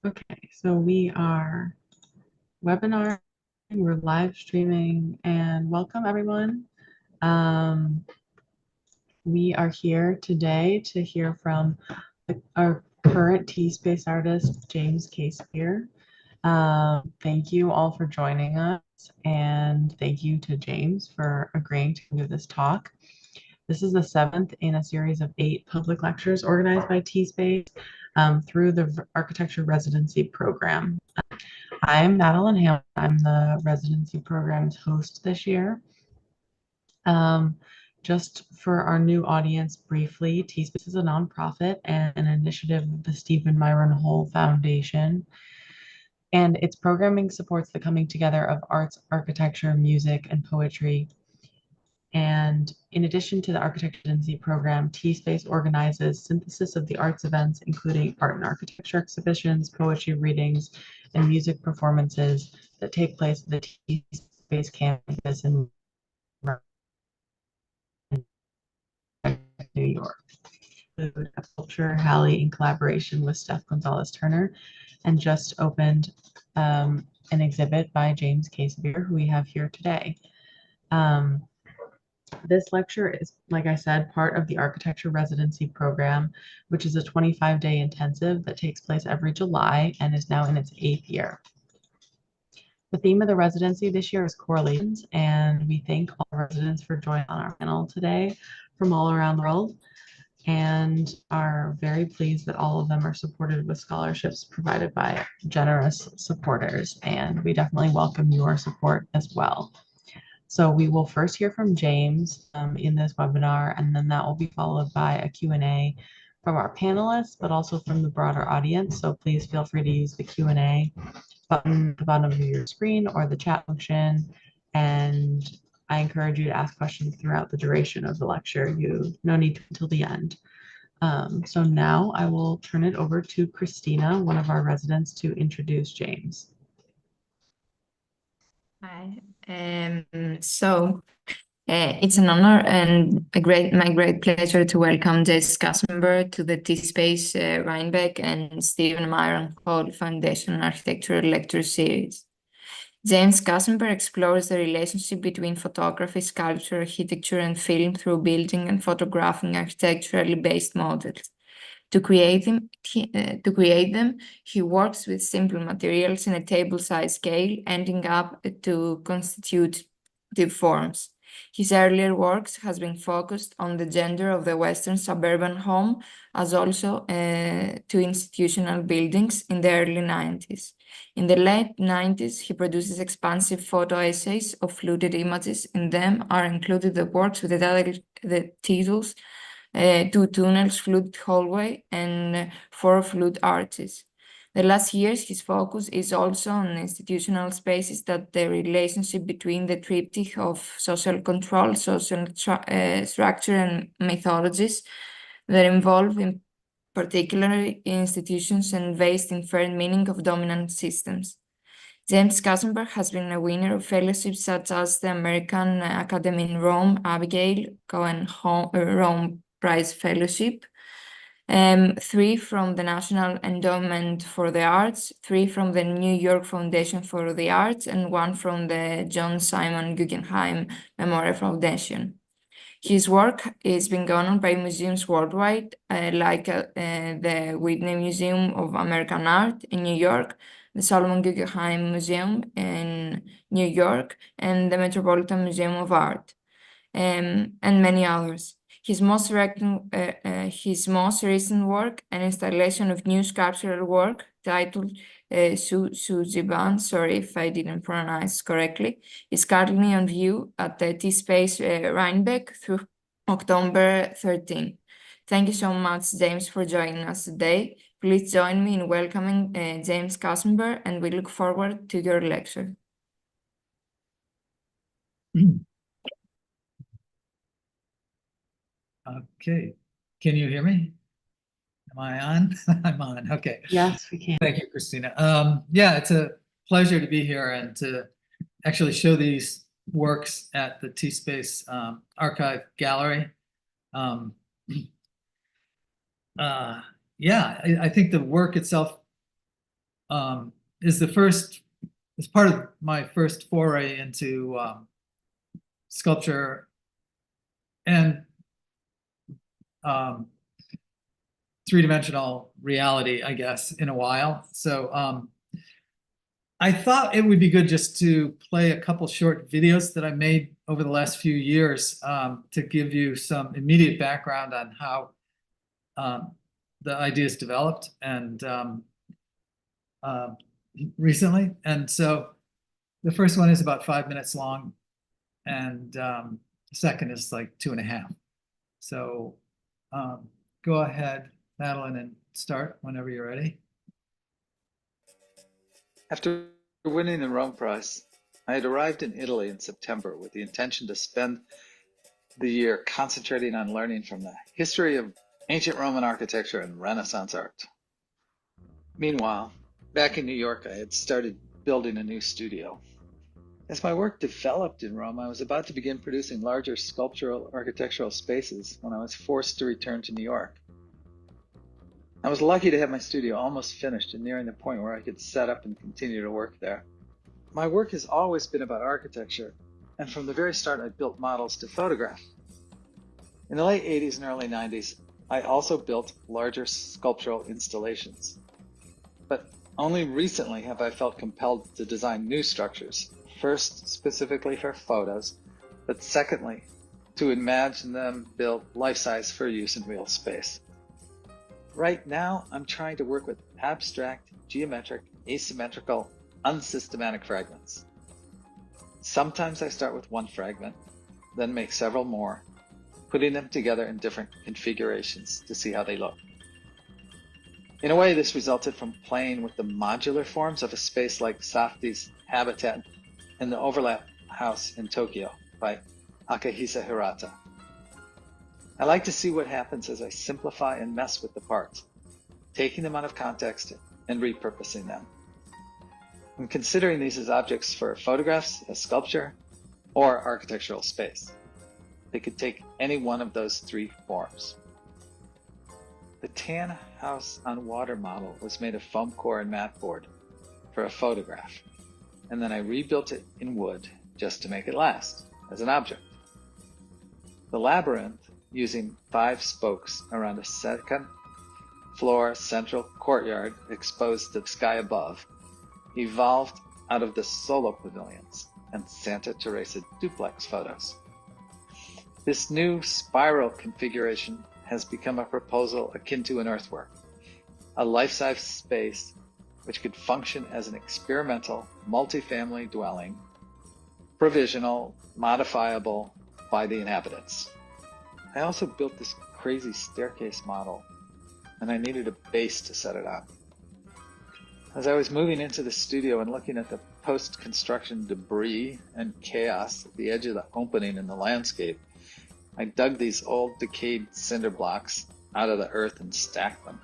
Okay, so we are webinar, we're live streaming, and welcome everyone. Um, we are here today to hear from our current T-Space artist, James Casebere. Thank you all for joining us, and thank you to James for agreeing to give this talk. This is the seventh in a series of 8 public lectures organized by T-Space through the Architecture Residency Program. I'm Madeline Hamilton. I'm the residency program's host this year. Just for our new audience briefly, T-Space is a nonprofit and an initiative of the Stephen Myron Hole Foundation. And its programming supports the coming together of arts, architecture, music, and poetry. And in addition to the architecture residency program, T-Space organizes synthesis of the arts events, including art and architecture exhibitions, poetry readings, and music performances that take place at the T-Space campus in New York. Culture Halley in collaboration with Steph Gonzalez Turner, and just opened an exhibit by James Casebere, who we have here today. This lecture is, like I said, part of the Architecture Residency Program, which is a 25-day intensive that takes place every July and is now in its 8th year. The theme of the residency this year is correlations, and we thank all residents for joining on our panel today from all around the world, and are very pleased that all of them are supported with scholarships provided by generous supporters, and we definitely welcome your support as well. So we will first hear from James in this webinar, and then that will be followed by a Q&A from our panelists, but also from the broader audience. So please feel free to use the Q&A button at the bottom of your screen or the chat function. And I encourage you to ask questions throughout the duration of the lecture. No need to until the end. So now I will turn it over to Christina, one of our residents, to introduce James. Hi. It's an honor and my great pleasure to welcome James Casebere to the T-Space Rhinebeck and Stephen Myron Hall Foundation Architecture Lecture Series. James Casebere explores the relationship between photography, sculpture, architecture, and film through building and photographing architecturally based models. To create them, he works with simple materials in a table-size scale, ending up to constitutive forms. His earlier works has been focused on the gender of the Western suburban home, as also to institutional buildings in the early 90s. In the late 90s, he produces expansive photo essays of fluted images. In them are included the works with the titles 2 tunnels, fluted hallway, and 4 fluted arches. The last years, his focus is also on institutional spaces, that the relationship between the triptych of social control, social structure, and methodologies that involve in particular institutions and based inferred meaning of dominant systems. James Casebere has been a winner of fellowships such as the American Academy in Rome, Abigail Cohen Rome Prize Fellowship, 3 from the National Endowment for the Arts, 3 from the New York Foundation for the Arts, and 1 from the John Simon Guggenheim Memorial Foundation. His work is being honored by museums worldwide, like the Whitney Museum of American Art in New York, the Solomon Guggenheim Museum in New York, and the Metropolitan Museum of Art, and many others. His most recent work, an installation of new sculptural work titled Suziban, sorry if I didn't pronounce correctly, is currently on view at the T-Space Rhinebeck through October 13. Thank you so much, James, for joining us today. Please join me in welcoming James Casebere, and we look forward to your lecture. Okay, can you hear me? Am I on? I'm on, okay. Yes, we can. Thank you, Christina. Yeah, it's a pleasure to be here and to actually show these works at the T-Space Archive Gallery. Yeah, I think the work itself is part of my first foray into sculpture and three-dimensional reality, I guess, in a while. So I thought it would be good just to play a couple short videos that I made over the last few years to give you some immediate background on how the ideas developed and recently. And so the first one is about 5 minutes long, and the second is like 2.5. So go ahead, Madeline, and start whenever you're ready. After winning the Rome Prize, I had arrived in Italy in September with the intention to spend the year concentrating on learning from the history of ancient Roman architecture and Renaissance art. Meanwhile, back in New York, I had started building a new studio. As my work developed in Rome, I was about to begin producing larger sculptural architectural spaces when I was forced to return to New York. I was lucky to have my studio almost finished and nearing the point where I could set up and continue to work there. My work has always been about architecture, and from the very start I built models to photograph. In the late 80s and early 90s, I also built larger sculptural installations. But only recently have I felt compelled to design new structures, first specifically for photos, but secondly, to imagine them built life-size for use in real space. Right now, I'm trying to work with abstract, geometric, asymmetrical, unsystematic fragments. Sometimes I start with one fragment, then make several more, putting them together in different configurations to see how they look. In a way, this resulted from playing with the modular forms of a space like Safdie's Habitat in the Overlap House in Tokyo by Akihisa Hirata. I like to see what happens as I simplify and mess with the parts, taking them out of context and repurposing them. I'm considering these as objects for photographs, a sculpture, or architectural space. They could take any one of those three forms. The tan house on water model was made of foam core and mat board for a photograph, and then I rebuilt it in wood just to make it last as an object. The labyrinth, using 5 spokes around a second floor central courtyard exposed to the sky above, evolved out of the solo pavilions and Santa Teresa duplex photos. This new spiral configuration has become a proposal akin to an earthwork, a life-size space which could function as an experimental multi-family dwelling, provisional, modifiable by the inhabitants. I also built this crazy staircase model, and I needed a base to set it on. As I was moving into the studio and looking at the post-construction debris and chaos at the edge of the opening in the landscape, I dug these old decayed cinder blocks out of the earth and stacked them.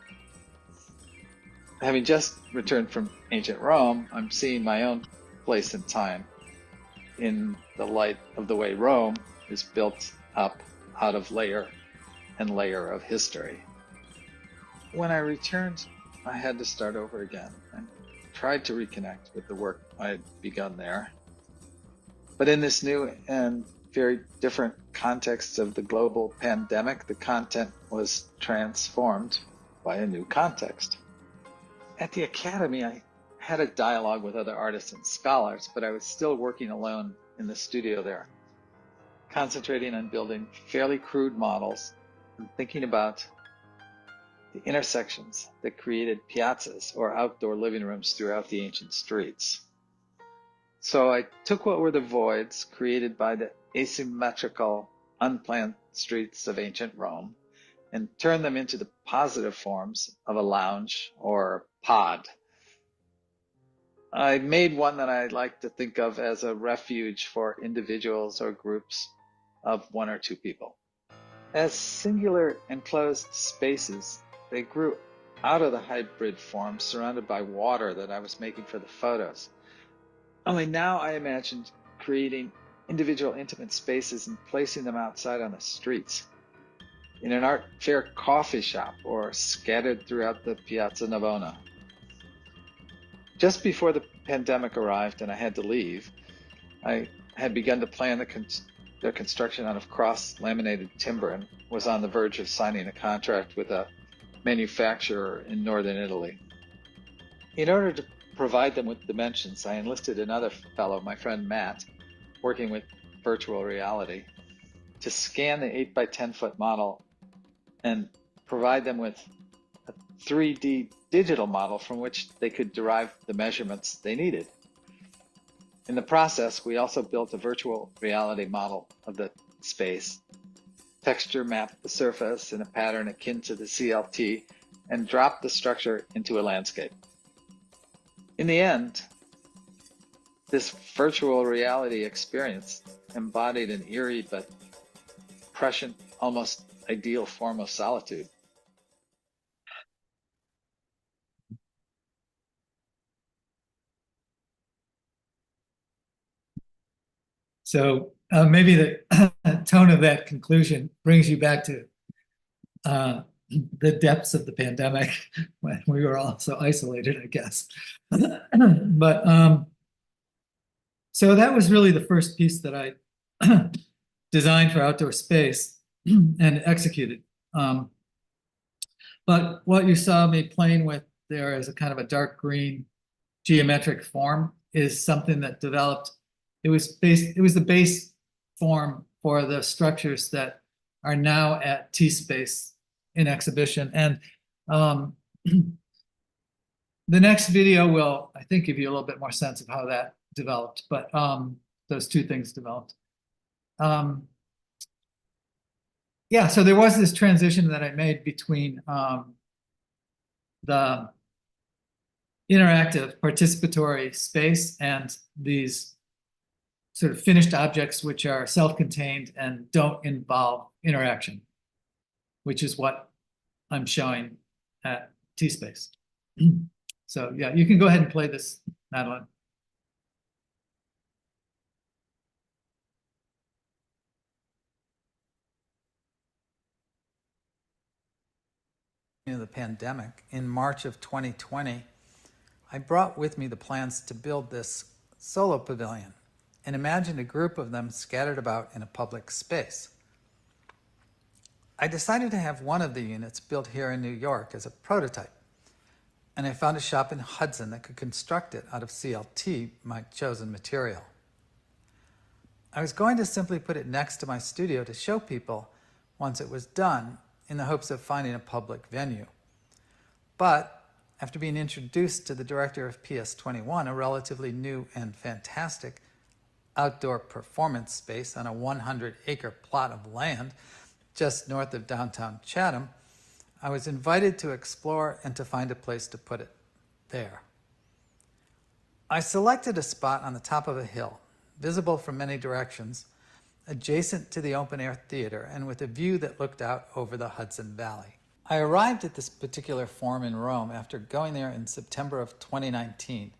Having just returned from ancient Rome, I'm seeing my own place in time in the light of the way Rome is built up out of layer and layer of history. When I returned, I had to start over again and tried to reconnect with the work I had begun there. But in this new and very different context of the global pandemic, the content was transformed by a new context. At the Academy, I had a dialogue with other artists and scholars, but I was still working alone in the studio there, concentrating on building fairly crude models and thinking about the intersections that created piazzas or outdoor living rooms throughout the ancient streets. So I took what were the voids created by the asymmetrical, unplanned streets of ancient Rome and turned them into the positive forms of a lounge or pod. I made one that I like to think of as a refuge for individuals or groups of 1 or 2 people. As singular enclosed spaces, they grew out of the hybrid form surrounded by water that I was making for the photos. Only now I imagined creating individual intimate spaces and placing them outside on the streets, in an art fair coffee shop or scattered throughout the Piazza Navona. Just before the pandemic arrived and I had to leave, I had begun to plan their construction out of cross-laminated timber and was on the verge of signing a contract with a manufacturer in northern Italy. In order to provide them with dimensions, I enlisted another fellow, my friend Matt, working with virtual reality, to scan the 8 by 10 foot model and provide them with a 3D digital model from which they could derive the measurements they needed. In the process, we also built a virtual reality model of the space, texture mapped the surface in a pattern akin to the CLT, and dropped the structure into a landscape. In the end, this virtual reality experience embodied an eerie but prescient, almost ideal form of solitude. So maybe the tone of that conclusion brings you back to the depths of the pandemic when we were all so isolated, I guess. But so that was really the first piece that I designed for outdoor space and executed. But what you saw me playing with there as a kind of a dark green geometric form is something that developed. It was the base form for the structures that are now at T-Space in exhibition. And the next video will, I think, give you a little bit more sense of how that developed, but those two things developed. Yeah, so there was this transition that I made between the interactive participatory space and these sort of finished objects which are self-contained and don't involve interaction, which is what I'm showing at T-Space. So yeah, you can go ahead and play this, Madeline. The pandemic, in March of 2020, I brought with me the plans to build this solo pavilion and imagined a group of them scattered about in a public space. I decided to have one of the units built here in New York as a prototype, and I found a shop in Hudson that could construct it out of CLT, my chosen material. I was going to simply put it next to my studio to show people once it was done, in the hopes of finding a public venue. But after being introduced to the director of PS21, a relatively new and fantastic outdoor performance space on a 100-acre plot of land just north of downtown Chatham, I was invited to explore and to find a place to put it there. I selected a spot on the top of a hill, visible from many directions, adjacent to the open-air theater and with a view that looked out over the Hudson Valley. I arrived at this particular form in Rome after going there in September of 2019,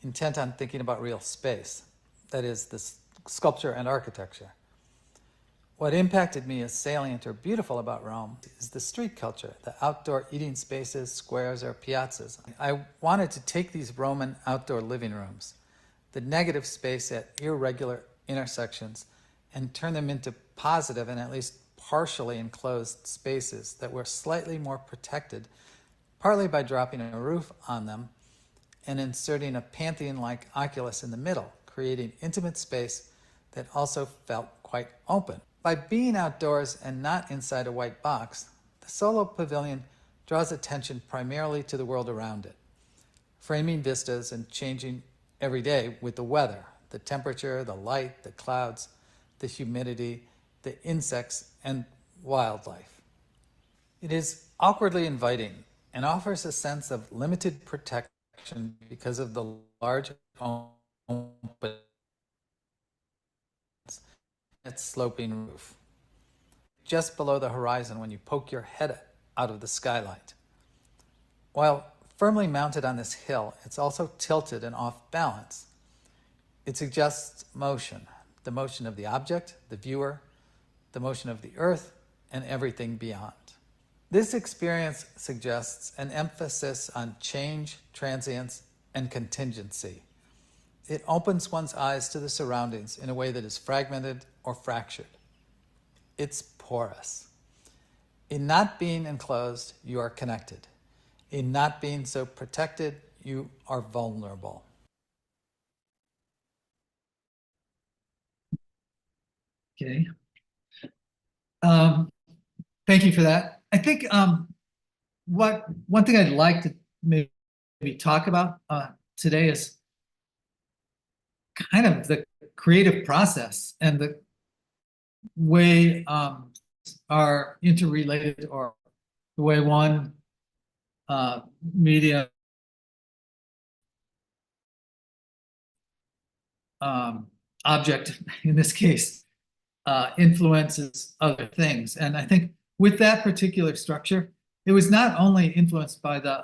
intent on thinking about real space, that is, the sculpture and architecture. What impacted me as salient or beautiful about Rome is the street culture, the outdoor eating spaces, squares, or piazzas. I wanted to take these Roman outdoor living rooms, the negative space at irregular intersections, and turn them into positive and at least partially enclosed spaces that were slightly more protected, partly by dropping a roof on them and inserting a Pantheon-like oculus in the middle, creating intimate space that also felt quite open. By being outdoors and not inside a white box, the solo pavilion draws attention primarily to the world around it, framing vistas and changing every day with the weather, the temperature, the light, the clouds, the humidity, the insects, and wildlife. It is awkwardly inviting and offers a sense of limited protection because of the large open its sloping roof, just below the horizon when you poke your head out of the skylight. While firmly mounted on this hill, it's also tilted and off balance. It suggests motion, the motion of the object, the viewer, the motion of the earth, and everything beyond. This experience suggests an emphasis on change, transience, and contingency. It opens one's eyes to the surroundings in a way that is fragmented or fractured. It's porous. In not being enclosed, you are connected. In not being so protected, you are vulnerable. Okay. Thank you for that. I think one thing I'd like to maybe talk about today is kind of the creative process and the way are interrelated, or the way one media object, in this case, influences other things. And I think with that particular structure, it was not only influenced by the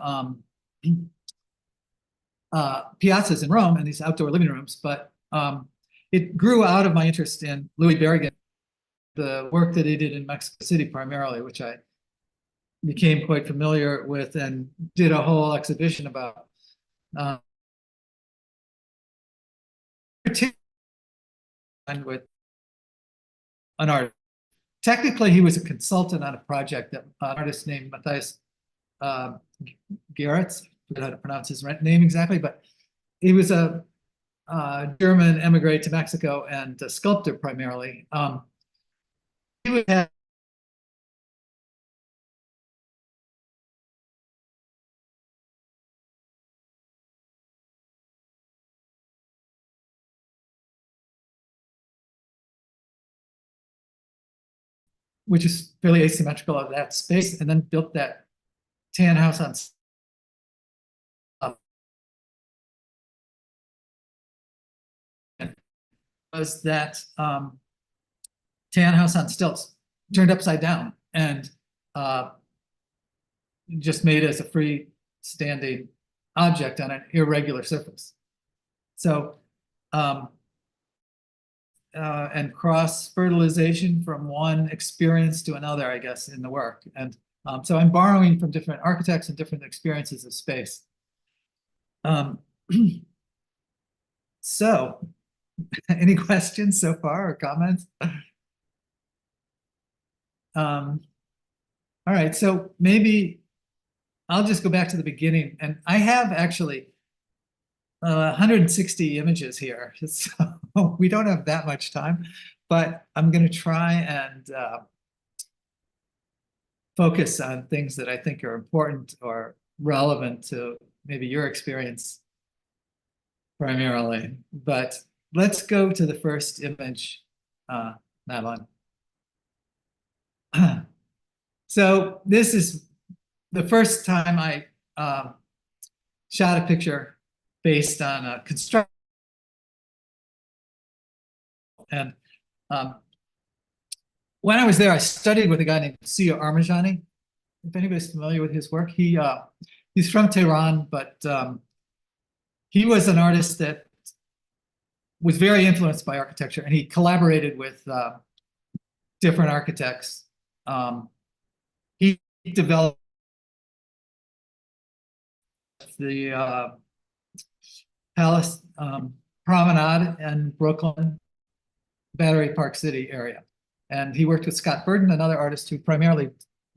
piazzas in Rome and these outdoor living rooms, but it grew out of my interest in Louis Berrigan, the work that he did in Mexico City primarily, which I became quite familiar with and did a whole exhibition about. And with an artist. Technically, he was a consultant on a project that an artist named Matthias Geritz, I forget how to pronounce his name exactly, but he was a German emigre to Mexico and a sculptor primarily. He would have which is fairly asymmetrical of that space, and then built that tan house on was that tan house on stilts turned upside down and just made as a freestanding object on an irregular surface. So and cross-fertilization from one experience to another, I guess, in the work. And so I'm borrowing from different architects and different experiences of space. So, any questions so far or comments? All right, so maybe I'll just go back to the beginning. And I have actually 160 images here, so we don't have that much time, but I'm going to try and focus on things that I think are important or relevant to maybe your experience primarily. But let's go to the first image, Madeline. So this is the first time I shot a picture based on a construction. And when I was there, I studied with a guy named Sia Armajani. If anybody's familiar with his work, he's from Tehran, but he was an artist that was very influenced by architecture, and he collaborated with different architects. He developed the Palace Promenade in Brooklyn, Battery Park City area. And he worked with Scott Burden, another artist who primarily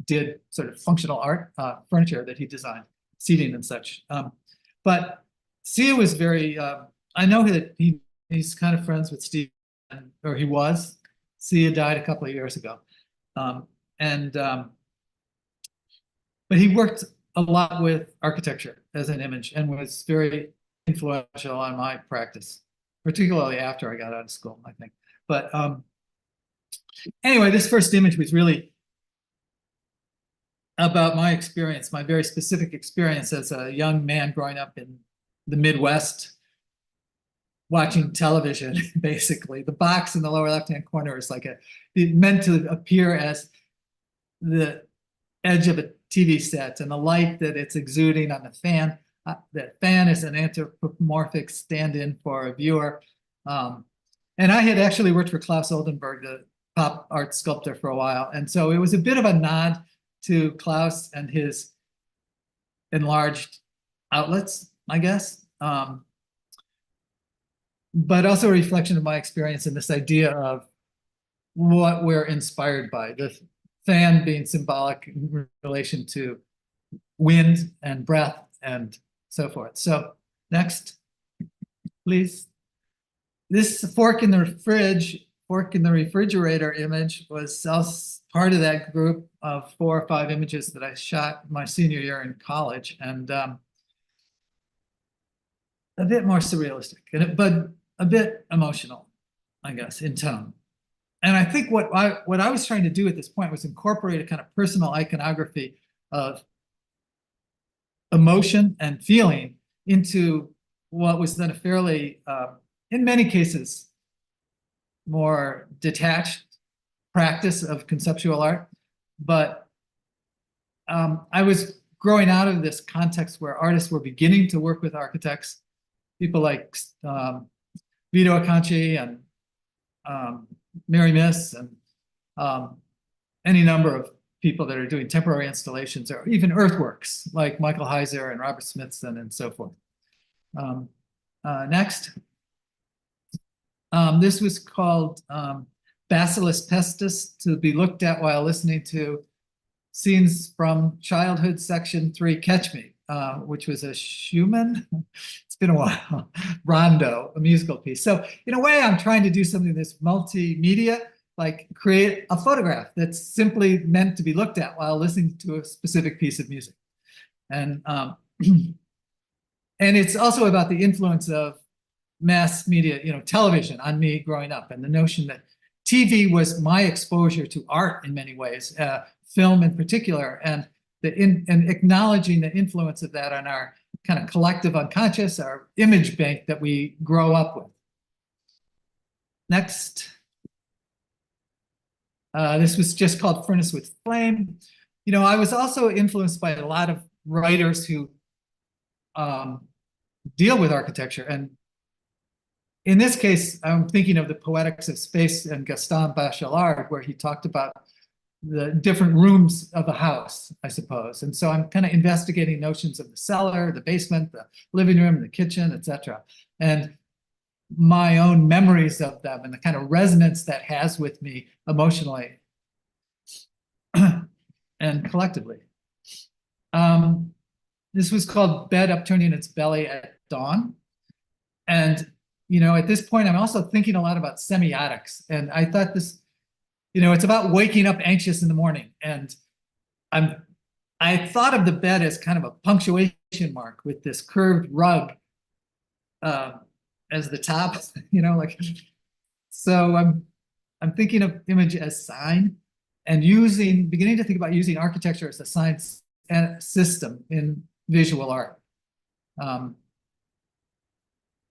did sort of functional art, furniture that he designed, seating and such. But Sia was very, I know that he's kind of friends with Steve, or he was. Sia died a couple of years ago. But he worked a lot with architecture as an image and was very influential on my practice, particularly after I got out of school, I think. But anyway, this first image was really about my experience, my very specific experience as a young man growing up in the Midwest, watching television, basically. The box in the lower left-hand corner is like meant to appear as the edge of a TV set, and the light that it's exuding on the fan. That fan is an anthropomorphic stand-in for a viewer. And I had actually worked for Klaus Oldenburg, the pop art sculptor, for a while. And so it was a bit of a nod to Klaus and his enlarged outlets, I guess. but also a reflection of my experience in this idea of what we're inspired by. The fan being symbolic in relation to wind and breath and so forth. So next, please. This fork in the refrigerator image was also part of that group of 4 or 5 images that I shot my senior year in college, and a bit more surrealistic, but a bit emotional, I guess, in tone. And I think what I was trying to do at this point was incorporate a kind of personal iconography of emotion and feeling into what was then a fairly, in many cases, more detached practice of conceptual art. But I was growing out of this context where artists were beginning to work with architects, people like Vito Acconci and Mary Miss and any number of people that are doing temporary installations, or even earthworks like Michael Heiser and Robert Smithson and so forth. Next. This was called Bacillus pestis, to be looked at while listening to scenes from Childhood Section 3, Catch Me, which was a Schumann, it's been a while, rondo, a musical piece. So in a way, I'm trying to do something that's multimedia, like create a photograph that's simply meant to be looked at while listening to a specific piece of music. And it's also about the influence of mass media, television on me growing up, and the notion that TV was my exposure to art in many ways, film in particular, and acknowledging the influence of that on our kind of collective unconscious, our image bank that we grow up with. Next. This was just called Furnace with Flame. I was also influenced by a lot of writers who deal with architecture. And in this case, I'm thinking of the Poetics of Space and Gaston Bachelard, where he talked about the different rooms of a house, I suppose. And so I'm kind of investigating notions of the cellar, the basement, the living room, the kitchen, etc. And my own memories of them and the kind of resonance that has with me emotionally and collectively. This was called Bed Upturning Its Belly at Dawn. And, at this point, I'm also thinking a lot about semiotics. And I thought this, it's about waking up anxious in the morning. And I thought of the bed as kind of a punctuation mark with this curved rug as the top, so I'm thinking of image as sign, and beginning to think about using architecture as a science system in visual art.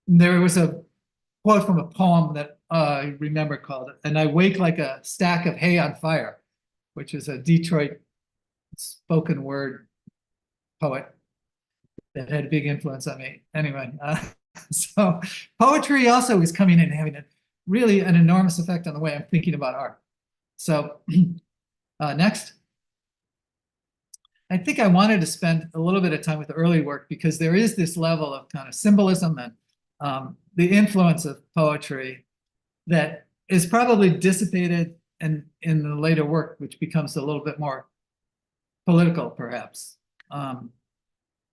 There was a quote from a poem that I remember called "And I Wake Like a Stack of Hay on Fire," which is a Detroit spoken word poet that had a big influence on me. Anyway, so poetry also is coming in and having really an enormous effect on the way I'm thinking about art. So next. I think I wanted to spend a little bit of time with the early work because there is this level of kind of symbolism and the influence of poetry that is probably dissipated in the later work, which becomes a little bit more political, perhaps, and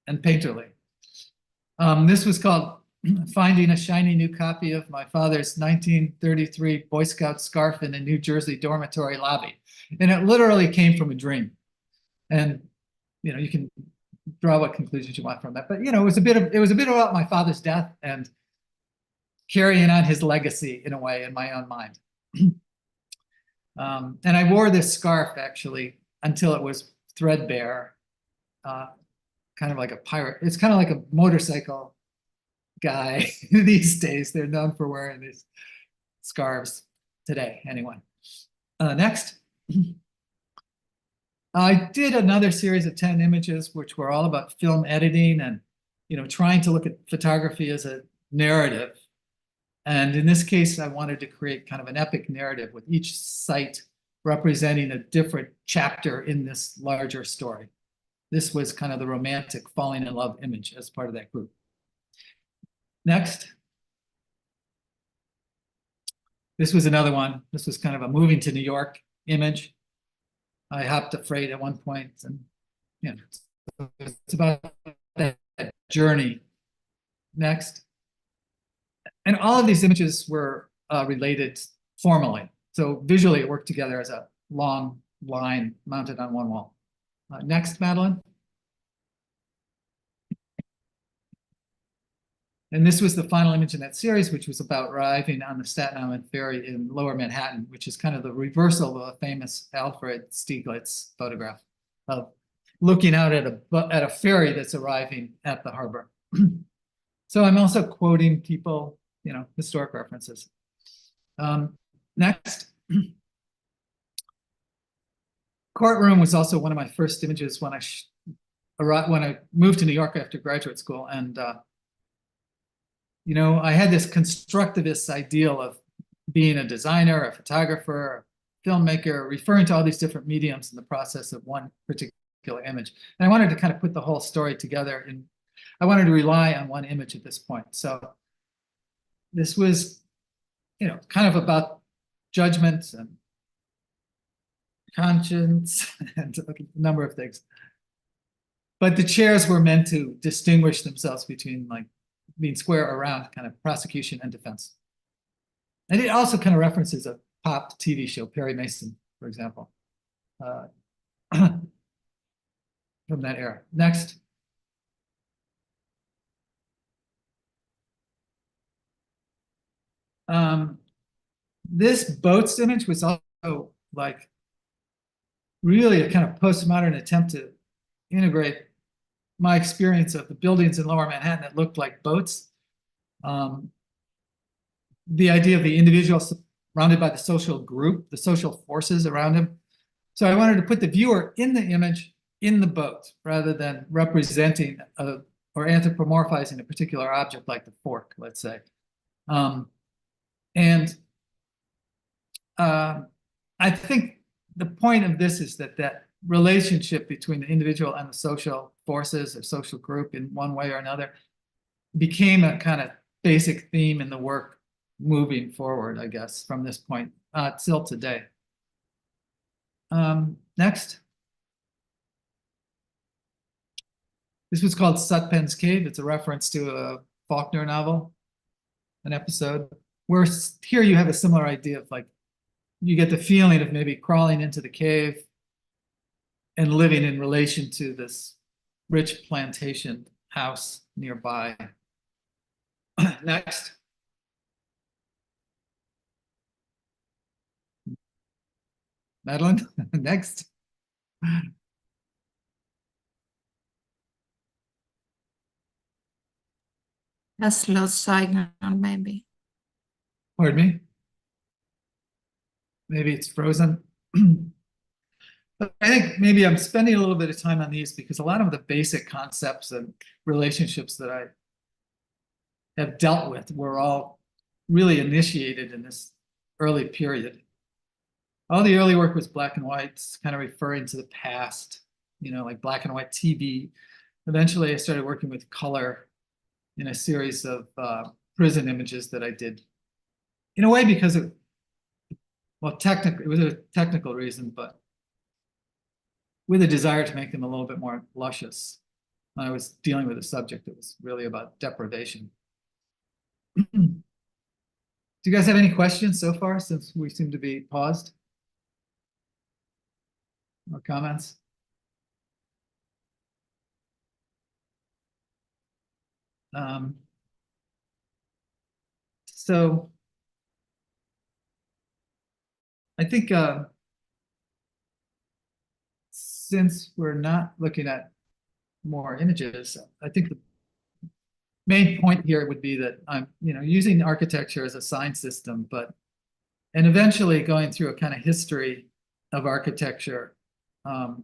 painterly. This was called Finding a Shiny New Copy of My Father's 1933 Boy Scout Scarf in a New Jersey Dormitory Lobby. And it literally came from a dream. And you can draw what conclusions you want from that. But it was a bit about my father's death and carrying on his legacy in a way in my own mind. And I wore this scarf actually until it was threadbare, kind of like a pirate. It's kind of like a motorcycle guy these days. They're known for wearing these scarves today, anyway. Next. I did another series of 10 images, which were all about film editing and, trying to look at photography as a narrative. And in this case, I wanted to create kind of an epic narrative with each site representing a different chapter in this larger story. This was kind of the romantic falling in love image as part of that group. Next. This was another one. This was kind of a moving to New York image. I hopped a freight at one point, and you know, it's about that journey. Next. And all of these images were related formally. So visually, it worked together as a long line mounted on one wall. Next, Madeline. And this was the final image in that series, which was about arriving on the Staten Island ferry in Lower Manhattan, which is kind of the reversal of a famous Alfred Stieglitz photograph of looking out at a ferry that's arriving at the harbor. So I'm also quoting people, you know, historic references. Next. Courtroom was also one of my first images when I moved to New York after graduate school, and you know, I had this constructivist ideal of being a designer, a photographer, a filmmaker, referring to all these different mediums in the process of one particular image. And I wanted to kind of put the whole story together, and I wanted to rely on one image at this point. So this was, you know, kind of about judgment and conscience and a number of things. But the chairs were meant to distinguish themselves between like being square or round, kind of prosecution and defense. And it also kind of references a pop TV show, Perry Mason, for example, from that era. Next. This boats image was also like really a kind of postmodern attempt to integrate my experience of the buildings in Lower Manhattan that looked like boats. The idea of the individual surrounded by the social group, the social forces around him. So I wanted to put the viewer in the image in the boat rather than representing or anthropomorphizing a particular object like the fork, let's say. I think the point of this is that relationship between the individual and the social forces or social group in one way or another became a kind of basic theme in the work moving forward, I guess, from this point till today. Next. This was called Sutpen's Cave. It's a reference to a Faulkner novel, an episode, where here you have a similar idea of like, you get the feeling of maybe crawling into the cave and living in relation to this rich plantation house nearby. Next. Madeline, next. That's lost signal, maybe. Pardon me? Maybe it's frozen. But I think maybe I'm spending a little bit of time on these because a lot of the basic concepts and relationships that I have dealt with were all really initiated in this early period. All the early work was black and white, kind of referring to the past, you know, like black and white TV. Eventually, I started working with color in a series of prison images that I did, in a way because it was a technical reason, but with a desire to make them a little bit more luscious. I was dealing with a subject that was really about deprivation. Do you guys have any questions so far, since we seem to be paused? Or comments? So I think since we're not looking at more images, I think the main point here would be that I'm, you know, using architecture as a sign system, and eventually going through a kind of history of architecture, and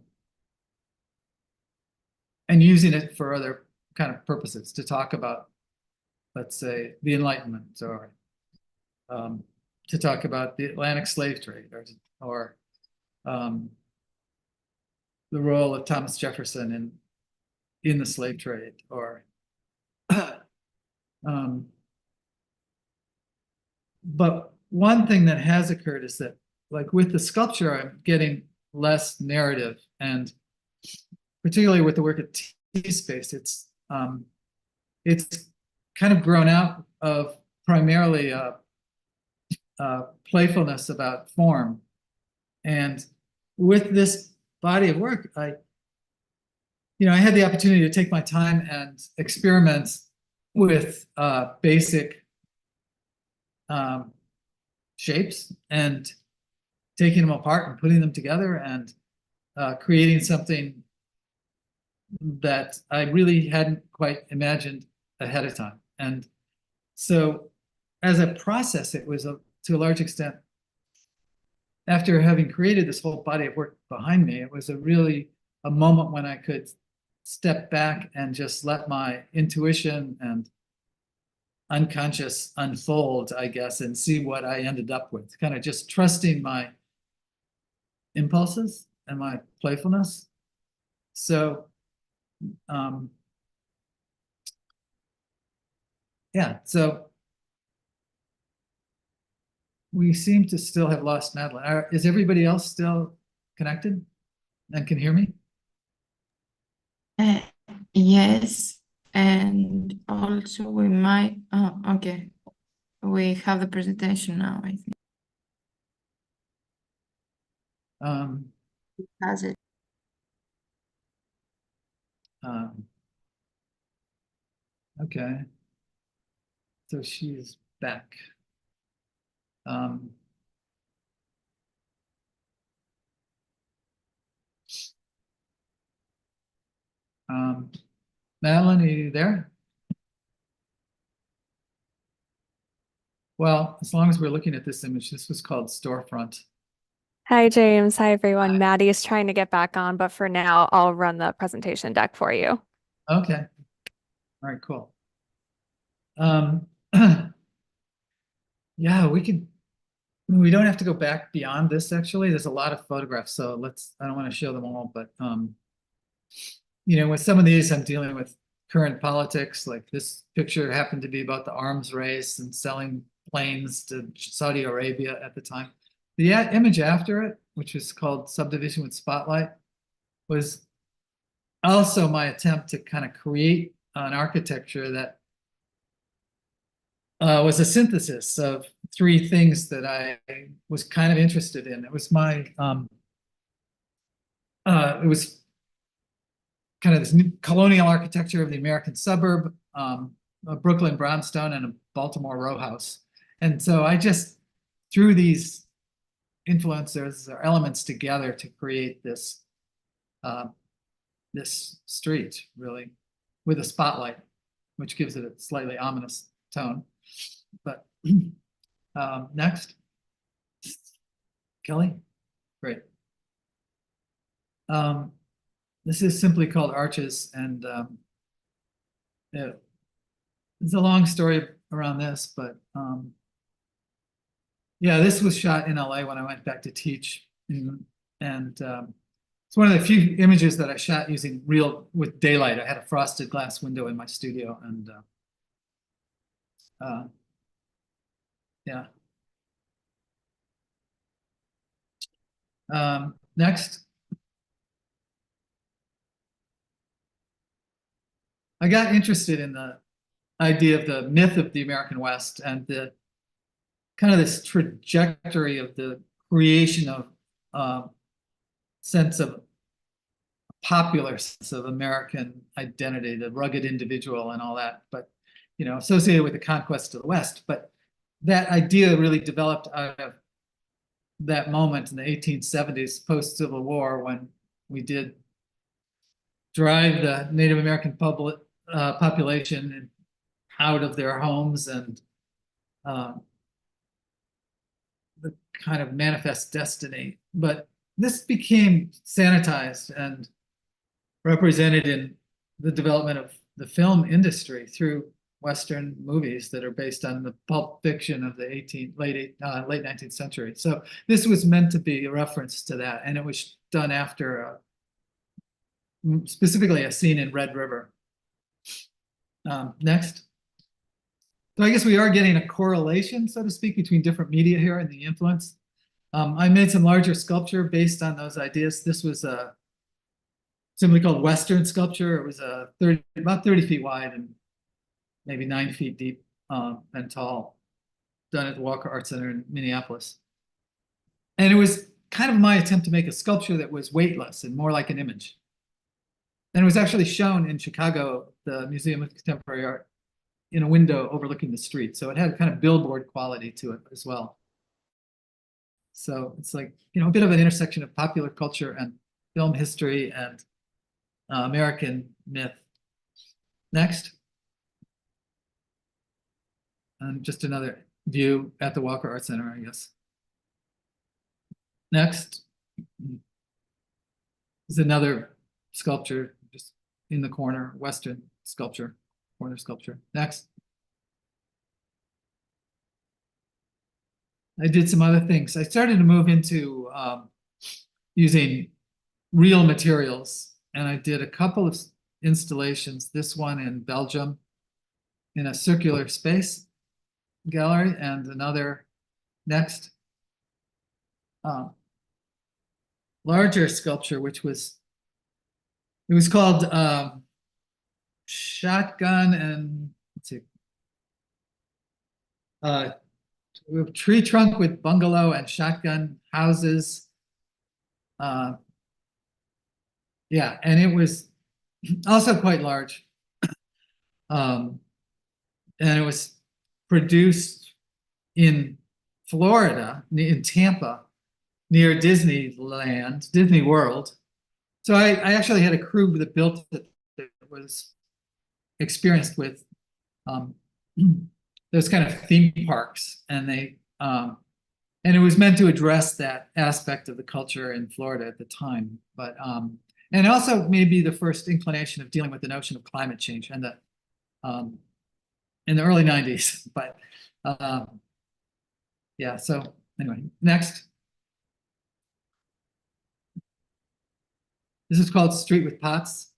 using it for other kind of purposes to talk about, let's say, the Enlightenment, or to talk about the Atlantic slave trade, or the role of Thomas Jefferson in the slave trade, or But one thing that has occurred is that, like with the sculpture, I'm getting less narrative, and particularly with the work at T-Space, it's kind of grown out of primarily playfulness about form. And with this body of work, I had the opportunity to take my time and experiment with basic shapes and taking them apart and putting them together and creating something that I really hadn't quite imagined ahead of time. And so as a process, it was to a large extent, after having created this whole body of work behind me, it was a moment when I could step back and just let my intuition and unconscious unfold, I guess, and see what I ended up with. Kind of just trusting my impulses and my playfulness. So, yeah, so we seem to still have lost Madeline. Is everybody else still connected and can hear me? Yes, and also we might, oh, okay. We have the presentation now, I think. Has it? Okay. So she's back. Madeline, are you there? Well, as long as we're looking at this image, this was called Storefront. Hi, James. Hi, everyone. Hi. Maddie is trying to get back on, but for now, I'll run the presentation deck for you. Okay. All right, cool. Yeah, we don't have to go back beyond this, actually. There's a lot of photographs, so I don't want to show them all, but with some of these, I'm dealing with current politics. Like this picture happened to be about the arms race and selling planes to Saudi Arabia at the time. The image after it, which is called Subdivision with Spotlight, was also my attempt to kind of create an architecture that was a synthesis of three things that I was kind of interested in. It was it was kind of this new colonial architecture of the American suburb, a Brooklyn brownstone, and a Baltimore row house. And so I just threw these influencers or elements together to create this this street, really, with a spotlight, which gives it a slightly ominous tone. But next, Kelly, great. This is simply called Arches, and it's a long story around this, but yeah, this was shot in LA when I went back to teach, and it's one of the few images that I shot using with daylight. I had a frosted glass window in my studio, and yeah. Next. I got interested in the idea of the myth of the American West and the kind of this trajectory of the creation of sense of popular sense of American identity, the rugged individual and all that, but associated with the conquest of the West. But that idea really developed out of that moment in the 1870s, post-Civil War, when we did drive the Native American population out of their homes, and the kind of manifest destiny. But this became sanitized and represented in the development of the film industry through Western movies that are based on the pulp fiction of the late 19th century. So this was meant to be a reference to that, and it was done after specifically a scene in Red River. Next. So I guess we are getting a correlation, so to speak, between different media here and the influence. I made some larger sculpture based on those ideas. This was simply called Western sculpture. It was about 30 feet wide and maybe 9 feet deep and tall, done at the Walker Art Center in Minneapolis. And it was kind of my attempt to make a sculpture that was weightless and more like an image. And it was actually shown in Chicago, the Museum of Contemporary Art, in a window overlooking the street. So it had kind of billboard quality to it as well. So it's like, you know, a bit of an intersection of popular culture and film history and American myth. Next. And just another view at the Walker Art Center, I guess. Next is another sculpture just in the corner, Western sculpture, corner sculpture. Next. I did some other things. I started to move into using real materials, and I did a couple of installations, this one in Belgium in a circular space gallery, and another next larger sculpture, which was, it was called Shotgun and, let's see, tree trunk with bungalow and shotgun houses. Yeah, and it was also quite large. And it was produced in Florida, in Tampa, near Disneyland, Disney World. So I actually had a crew that built it that was experienced with those kind of theme parks, and they and it was meant to address that aspect of the culture in Florida at the time, but and also maybe the first inclination of dealing with the notion of climate change and the in the early 90s. But yeah, so anyway, next. This is called Street with Pots.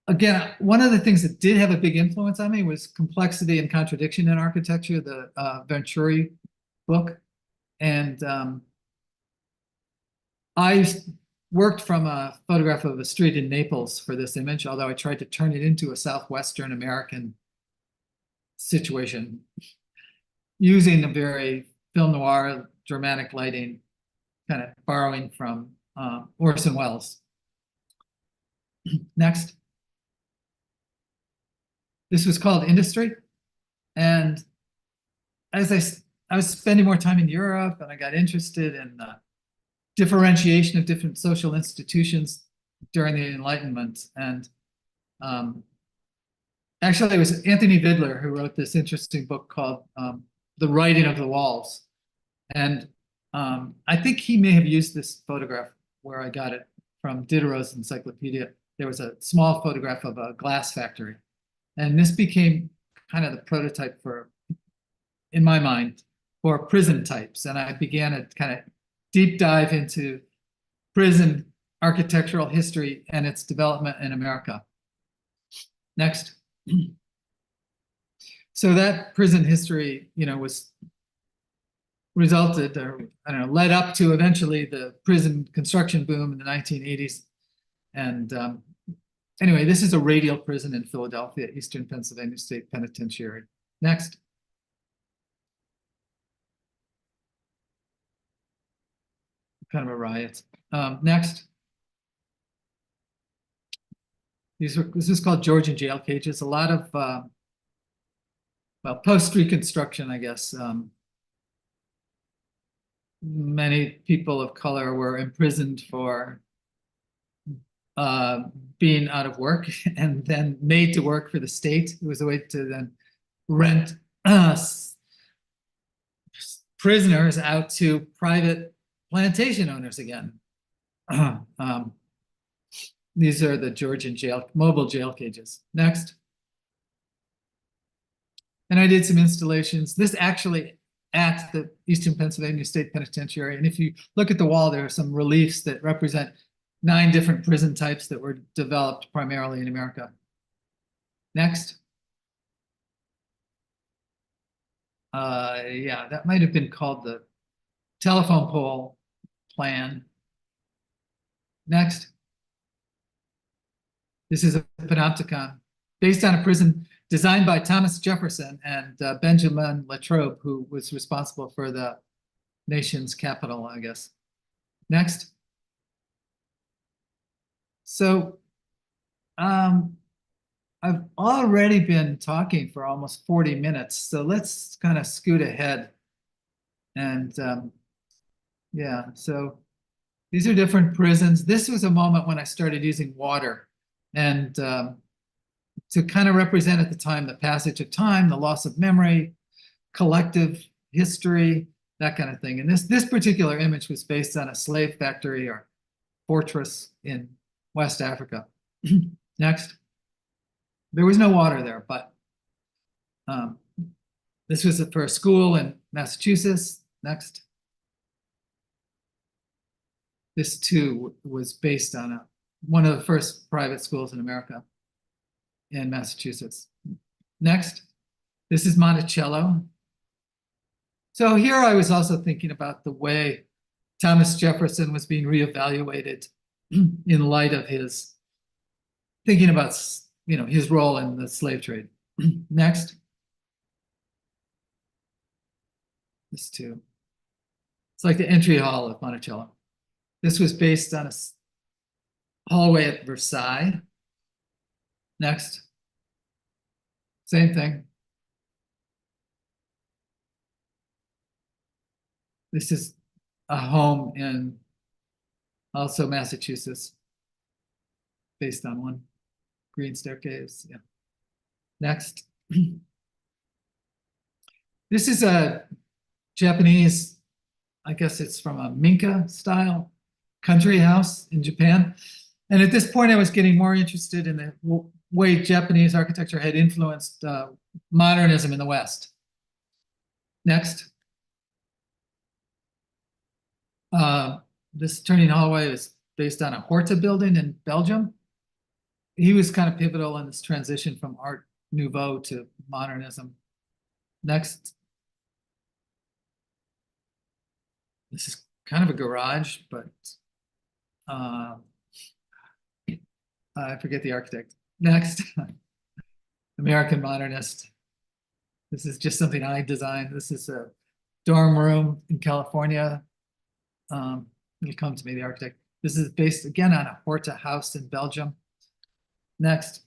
Again, one of the things that did have a big influence on me was complexity and contradiction in architecture, the Venturi book. And I worked from a photograph of a street in Naples for this image, although I tried to turn it into a Southwestern American situation using a very film noir, dramatic lighting, kind of borrowing from Orson Welles. Next. This was called Industry. And as I was spending more time in Europe, and I got interested in differentiation of different social institutions during the Enlightenment. And actually, it was Anthony Vidler who wrote this interesting book called The Writing of the Walls. And I think he may have used this photograph where I got it from Diderot's encyclopedia. There was a small photograph of a glass factory. And this became kind of the prototype for, in my mind, for prison types. And I began a kind of deep dive into prison architectural history and its development in America. Next. So that prison history, you know, was resulted, or I don't know, led up to eventually the prison construction boom in the 1980s. And anyway, this is a radial prison in Philadelphia, Eastern Pennsylvania State Penitentiary. Next. Kind of a riot. Next. This is called Georgian jail cages. A lot of, well, post-Reconstruction, I guess. Many people of color were imprisoned for being out of work and then made to work for the state. It was a way to then rent prisoners out to private plantation owners again. These are the Georgian mobile jail cages. Next. And I did some installations. This actually at the Eastern Pennsylvania State Penitentiary. And if you look at the wall, there are some reliefs that represent 9 different prison types that were developed primarily in America. Next. Yeah, that might have been called the telephone pole plan. Next. This is a panopticon based on a prison designed by Thomas Jefferson and Benjamin Latrobe, who was responsible for the nation's capital, I guess. Next. So I've already been talking for almost 40 minutes, so let's kind of scoot ahead. And yeah, so these are different prisons. This was a moment when I started using water and to kind of represent at the time the passage of time, the loss of memory, collective history, that kind of thing. And this particular image was based on a slave factory or fortress in West Africa. Next. There was no water there, but this was for a school in Massachusetts. Next. This too was based on one of the first private schools in America in Massachusetts. Next. This is Monticello. So here I was also thinking about the way Thomas Jefferson was being reevaluated in light of his thinking about, you know, his role in the slave trade. Next. This too. It's like the entry hall of Monticello. This was based on a hallway at Versailles. Next. Same thing. This is a home in also Massachusetts, based on one green staircase. Yeah. Next. This is a Japanese, I guess it's from a Minka style country house in Japan. And at this point, I was getting more interested in the way Japanese architecture had influenced modernism in the West. Next. This turning hallway is based on a Horta building in Belgium. He was kind of pivotal in this transition from Art Nouveau to modernism. Next. This is kind of a garage, but I forget the architect. Next. American modernist. This is just something I designed. This is a dorm room in California. It'll come to me, the architect. This is based again on a Horta house in Belgium. Next.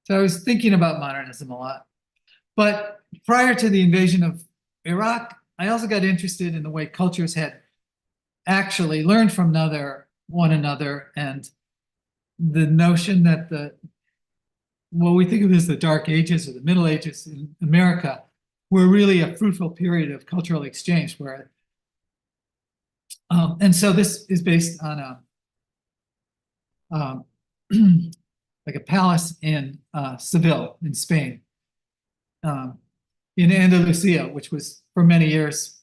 So I was thinking about modernism a lot. But prior to the invasion of Iraq, I also got interested in the way cultures had actually learned from one another, and the notion that what we think of as the Dark Ages or the Middle Ages in America were really a fruitful period of cultural exchange where and so this is based on a like a palace in Seville in Spain, in Andalusia, which was for many years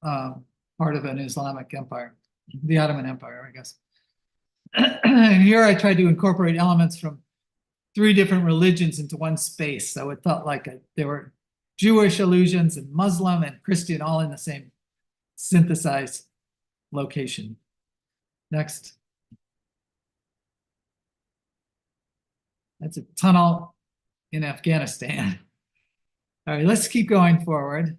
part of an Islamic empire, the Ottoman Empire, I guess. And here I tried to incorporate elements from 3 different religions into one space. So it felt like there were Jewish allusions and Muslim and Christian all in the same synthesized location. Next. That's a tunnel in Afghanistan. All right, let's keep going forward.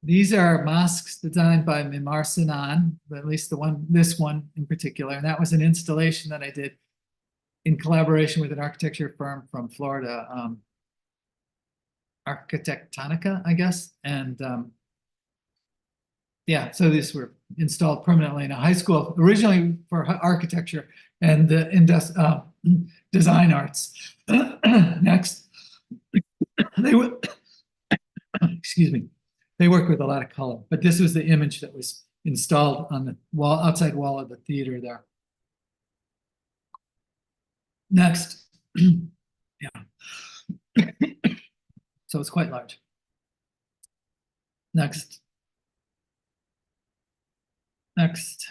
These are mosques designed by Mimar Sinan, but at least this one in particular. And that was an installation that I did in collaboration with an architecture firm from Florida, Architectonica, I guess. And yeah, so these were installed permanently in a high school, originally for architecture and design arts. Next, they would, excuse me, they worked with a lot of color, but this was the image that was installed on the wall, outside wall of the theater there. Next, yeah, so it's quite large. Next. Next.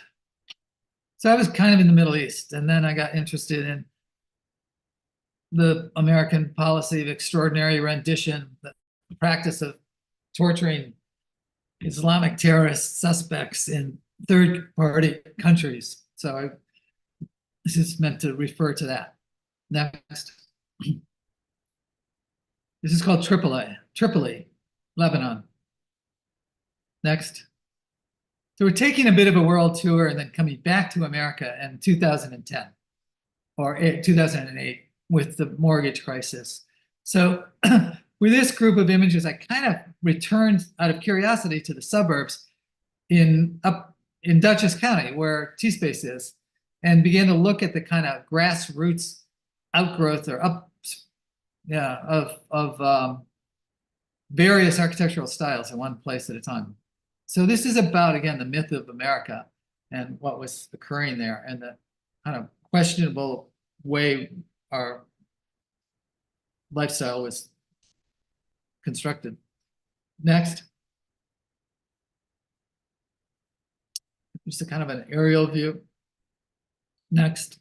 So I was kind of in the Middle East, and then I got interested in the American policy of extraordinary rendition that the practice of torturing Islamic terrorist suspects in third-party countries. So this is meant to refer to that. Next. This is called Tripoli, Lebanon. Next. So we're taking a bit of a world tour and then coming back to America in 2010 or 2008 with the mortgage crisis. So with this group of images, I kind of returned out of curiosity to the suburbs up in Dutchess County, where T-Space is, and began to look at the kind of grassroots outgrowth or of various architectural styles in one place at a time. So this is about, again, the myth of America and what was occurring there and the kind of questionable way our lifestyle was constructed. Next. Just a kind of an aerial view. Next.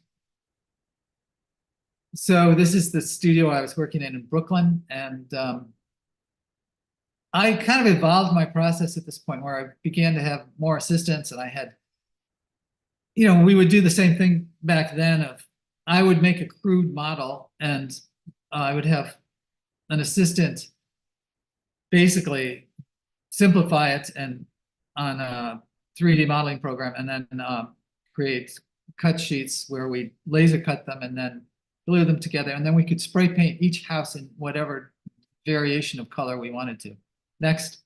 So this is the studio I was working in Brooklyn, and I kind of evolved my process at this point where I began to have more assistants, and I had, we would do the same thing back then of I would make a crude model and I would have an assistant basically simplify it and on a 3D modeling program, and then create cut sheets where we laser cut them and then glue them together, and then we could spray paint each house in whatever variation of color we wanted to. Next.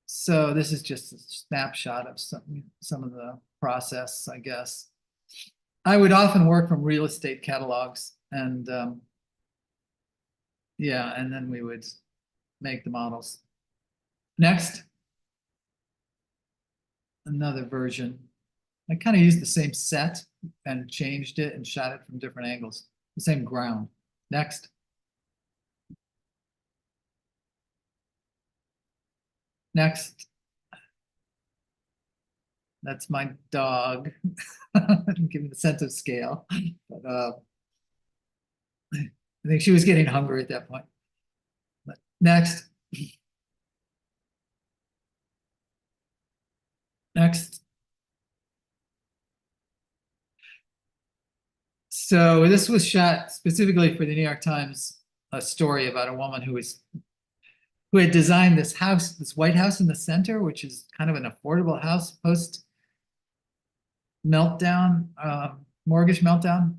So this is just a snapshot of some of the process, I guess. I would often work from real estate catalogs, and yeah, and then we would make the models. Next. Another version. I kind of used the same set and changed it and shot it from different angles. The same ground. Next. Next. That's my dog. Give me the sense of scale. But I think she was getting hungry at that point. But next. Next. So this was shot specifically for the New York Times, a story about a woman who had designed this house, this White House in the center, which is kind of an affordable house post meltdown, mortgage meltdown.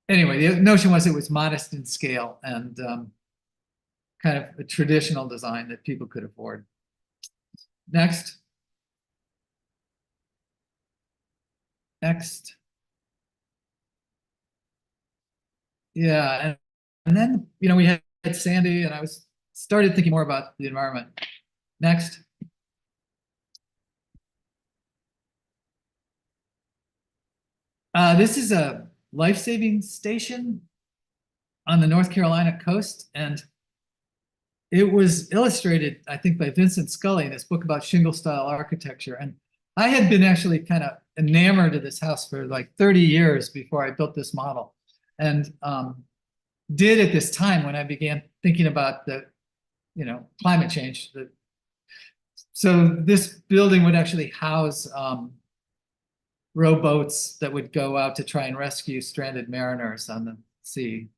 Anyway, the notion was it was modest in scale and kind of a traditional design that people could afford. Next. Next. Yeah, and then we had Sandy, and I started thinking more about the environment. Next. This is a life-saving station on the North Carolina coast, and it was illustrated, I think, by Vincent Scully in his book about shingle-style architecture. And I had been actually kind of enamored of this house for like 30 years before I built this model, and did at this time when I began thinking about the, climate change. So this building would actually house rowboats that would go out to try and rescue stranded mariners on the sea.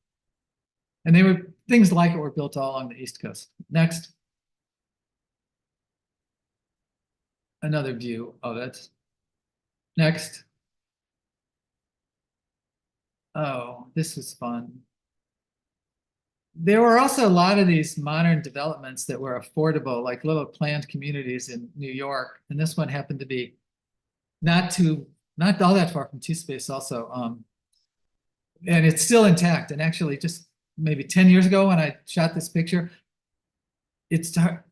And things like it were built all along the East Coast. Next. Another view of it. Next. Oh, this was fun. There were also a lot of these modern developments that were affordable, like little planned communities in New York. And this one happened to be not all that far from T-Space also. And it's still intact. And actually just maybe 10 years ago when I shot this picture,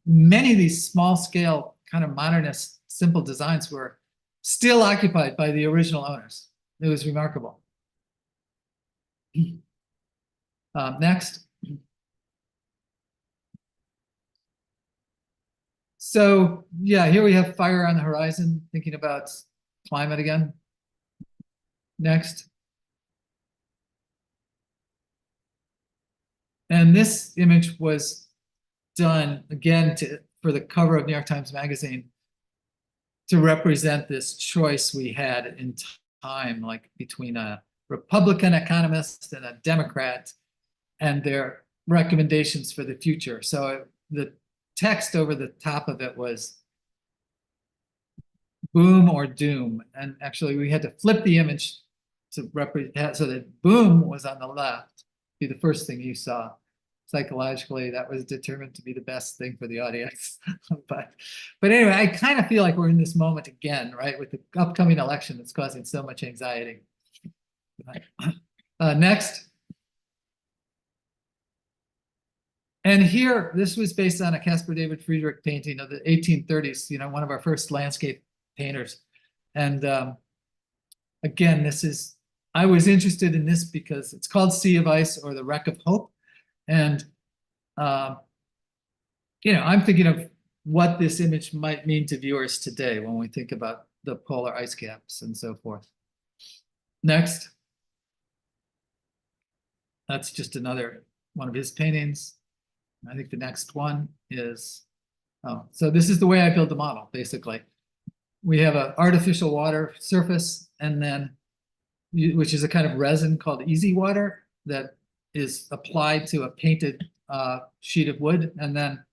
many of these small scale kind of modernist simple designs were still occupied by the original owners. It was remarkable. Next. So yeah, here we have fire on the horizon, thinking about climate again. Next. And this image was done again for the cover of New York Times Magazine to represent this choice we had in time, like between a Republican economist and a Democrat and their recommendations for the future. So the text over the top of it was boom or doom. And actually we had to flip the image to represent so that boom was on the left, be the first thing you saw. Psychologically, that was determined to be the best thing for the audience. but anyway, I kind of feel like we're in this moment again, right? With the upcoming election that's causing so much anxiety. Next. And here, this was based on a Caspar David Friedrich painting of the 1830s, you know, one of our first landscape painters. And again, I was interested in this because it's called Sea of Ice or the Wreck of Hope. And, you know, I'm thinking of what this image might mean to viewers today when we think about the polar ice caps and so forth. Next. That's just another one of his paintings. I think the next one is, so this is the way I build the model, basically. We have an artificial water surface, and then, which is a kind of resin called easy water that is applied to a painted sheet of wood. And then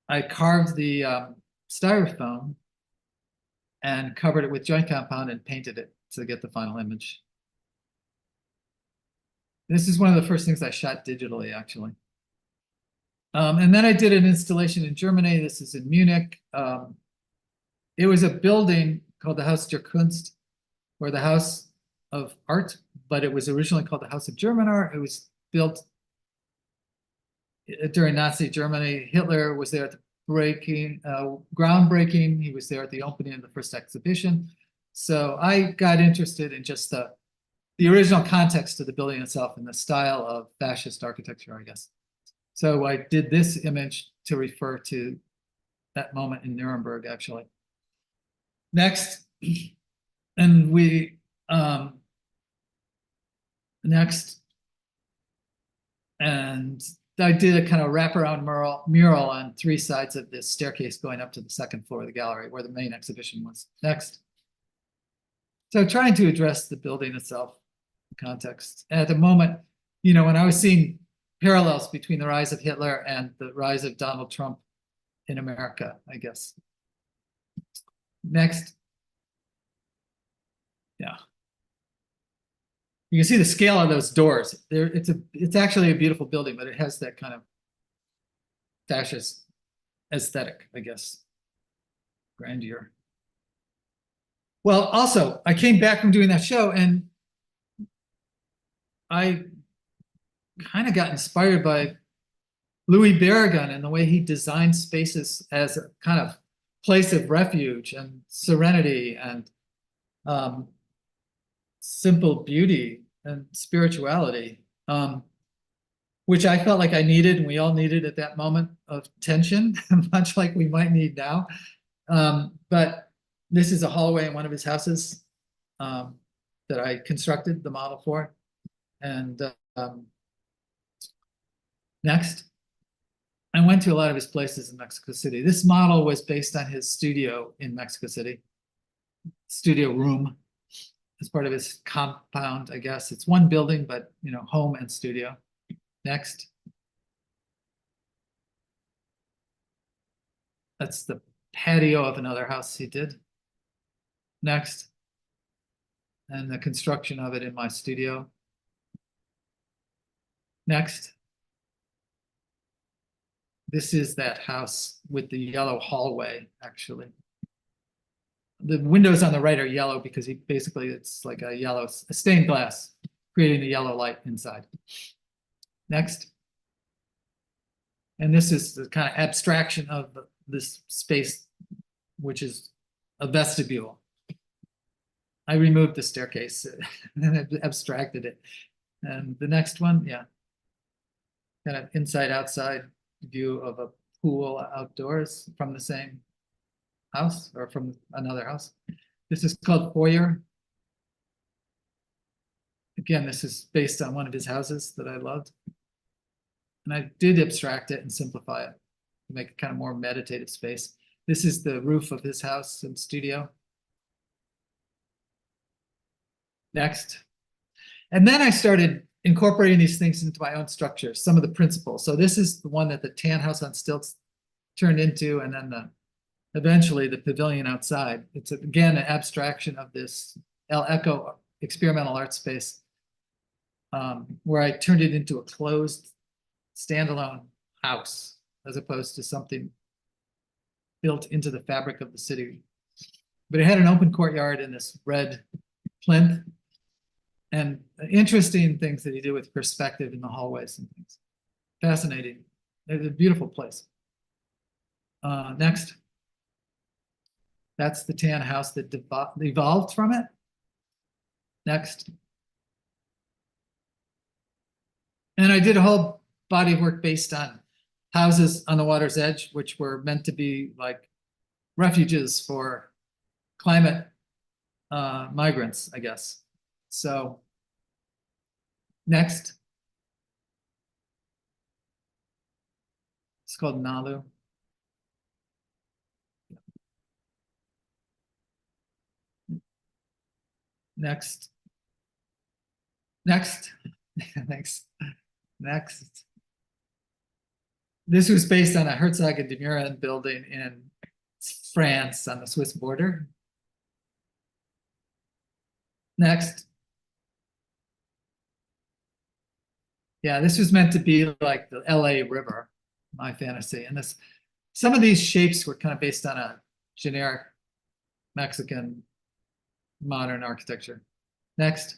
I carved the styrofoam and covered it with joint compound and painted it to get the final image. This is one of the first things I shot digitally, actually. And then I did an installation in Germany. This is in Munich. It was a building called the Haus der Kunst, or the House of Art, but it was originally called the House of German Art. It was built during Nazi Germany. Hitler was there at the groundbreaking. He was there at the opening of the first exhibition. So I got interested in just the original context of the building itself and the style of fascist architecture, I guess. So I did this image to refer to that moment in Nuremberg, actually. Next, and and I did a kind of wraparound mural on 3 sides of this staircase going up to the 2nd floor of the gallery where the main exhibition was. Next. So trying to address the building itself, context. And at the moment, you know, when I was seeing parallels between the rise of Hitler and the rise of Donald Trump in America, I guess. Next. Yeah. You can see the scale of those doors. It's actually a beautiful building, but it has that kind of fascist aesthetic, I guess. Grandeur. Well, also, I came back from doing that show and I kind of got inspired by Louis Barragan and the way he designed spaces as a kind of place of refuge and serenity and simple beauty and spirituality, which I felt like I needed and we all needed at that moment of tension, much like we might need now. But this is a hallway in one of his houses that I constructed the model for. And next, I went to a lot of his places in Mexico City. This model was based on his studio in Mexico City, studio room, as part of his compound, I guess. It's one building, but you know, home and studio. Next. That's the patio of another house he did. Next. And the construction of it in my studio. Next. This is that house with the yellow hallway, actually. The windows on the right are yellow because it's like a stained glass, creating a yellow light inside. Next. And this is the kind of abstraction of this space, which is a vestibule. I removed the staircase and abstracted it. And the next one, yeah. Kind of inside-outside view of a pool outdoors from the same house or from another house. This is called Foyer. Again, this is based on one of his houses that I loved. And I did abstract it and simplify it to make it kind of more meditative space. This is the roof of his house and studio. Next. And then I started incorporating these things into my own structure, some of the principles. So this is the one that the tan house on stilts turned into, and then eventually the pavilion outside. It's again an abstraction of this El Eco experimental art space, where I turned it into a closed standalone house as opposed to something built into the fabric of the city. But it had an open courtyard and this red plinth, and interesting things that he did with perspective in the hallways and things. Fascinating. It's a beautiful place. Next. That's the tan house that evolved from it. Next. And I did a whole body of work based on houses on the water's edge, which were meant to be like refuges for climate migrants, I guess. So next. It's called Nalu. Next. Next. Next. This was based on a Herzog and de Meuron building in France on the Swiss border. Next. Yeah, this was meant to be like the LA River, my fantasy. And this, some of these shapes were kind of based on a generic Mexican modern architecture. Next.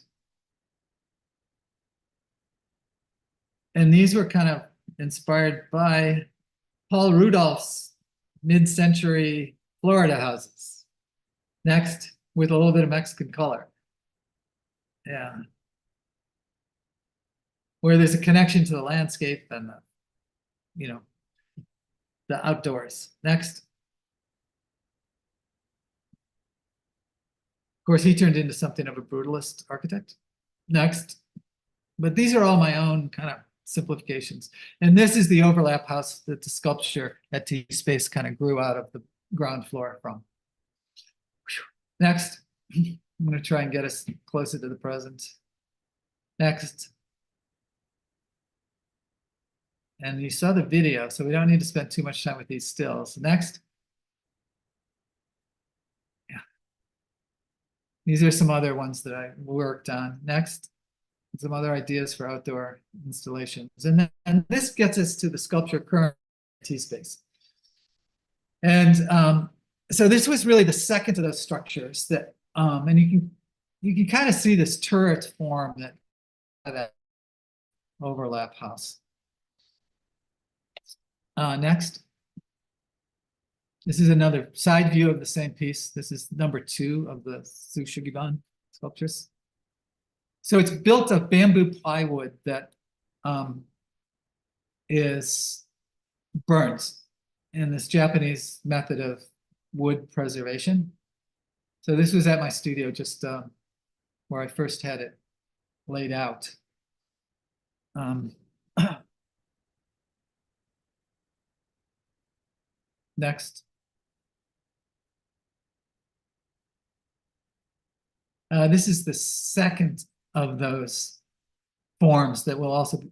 And these were kind of inspired by Paul Rudolph's mid-century Florida houses. Next, with a little bit of Mexican color. Yeah. Where there's a connection to the landscape and the, you know, the outdoors. Next. Of course, he turned into something of a brutalist architect. Next. But these are all my own kind of simplifications. And this is the overlap house that the sculpture at T-Space kind of grew out of the ground floor from. Next. I'm going to try and get us closer to the present. Next. And you saw the video, so we don't need to spend too much time with these stills. Next. Yeah. These are some other ones that I worked on. Next. Some other ideas for outdoor installations. And this gets us to the sculpture current T-Space. And so this was really the second of those structures that, and you can kind of see this turret form that overlap house. Next. This is another side view of the same piece. This is number 2 of the Sushigiban sculptures. So it's built of bamboo plywood that is burnt in this Japanese method of wood preservation. So this was at my studio, just where I first had it laid out. Next. This is the second of those forms that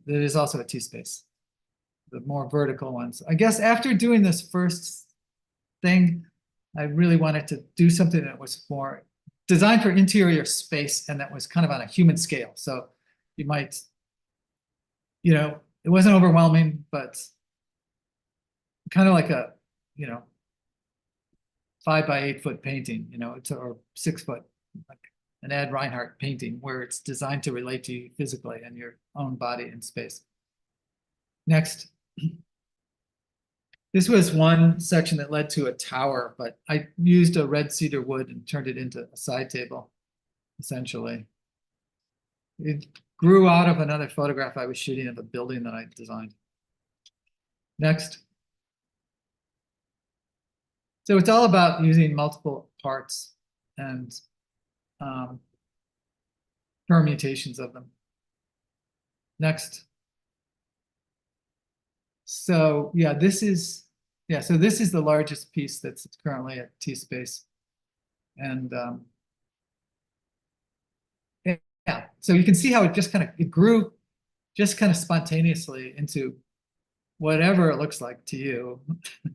is also a T-Space, the more vertical ones. I guess after doing this first thing, I really wanted to do something that was more designed for interior space and that was kind of on a human scale. So you might, you know, it wasn't overwhelming, but kind of like a, you know, 5 by 8 foot painting, you know, or 6 foot, like an Ed Reinhardt painting where it's designed to relate to you physically and your own body and space. Next. This was one section that led to a tower, but I used a red cedar wood and turned it into a side table, essentially. It grew out of another photograph I was shooting of a building that I designed. Next. So it's all about using multiple parts and permutations of them. Next. So yeah, this is the largest piece that's currently at T-Space. And yeah, so you can see how it grew just kind of spontaneously into whatever it looks like to you.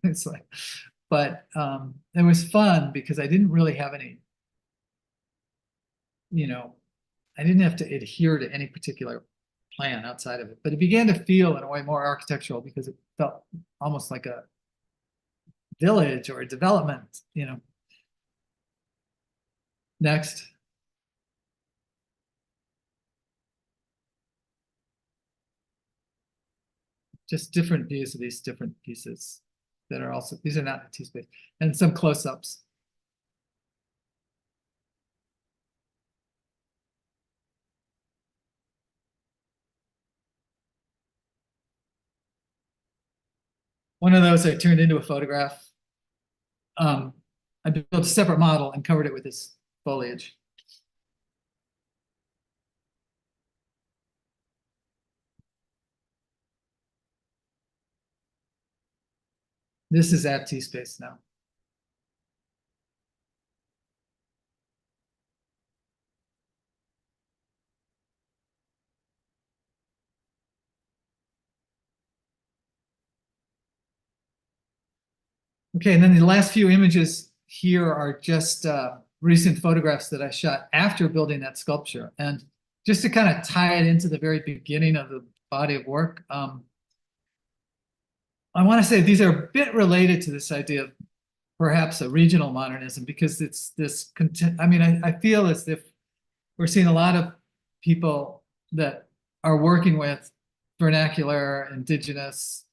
It's like, but it was fun because I didn't really have any, I didn't have to adhere to any particular plan outside of it, but it began to feel in a way more architectural because it felt almost like a village or a development, Next. Just different views of these different pieces that are also, these are not T-Space, and some close-ups. One of those I turned into a photograph. I built a separate model and covered it with this foliage. This is at T-Space now. Okay, and then the last few images here are just recent photographs that I shot after building that sculpture. And just to kind of tie it into the very beginning of the body of work, I want to say these are a bit related to this idea of perhaps a regional modernism, because it's this, I feel as if we're seeing a lot of people that are working with vernacular, indigenous,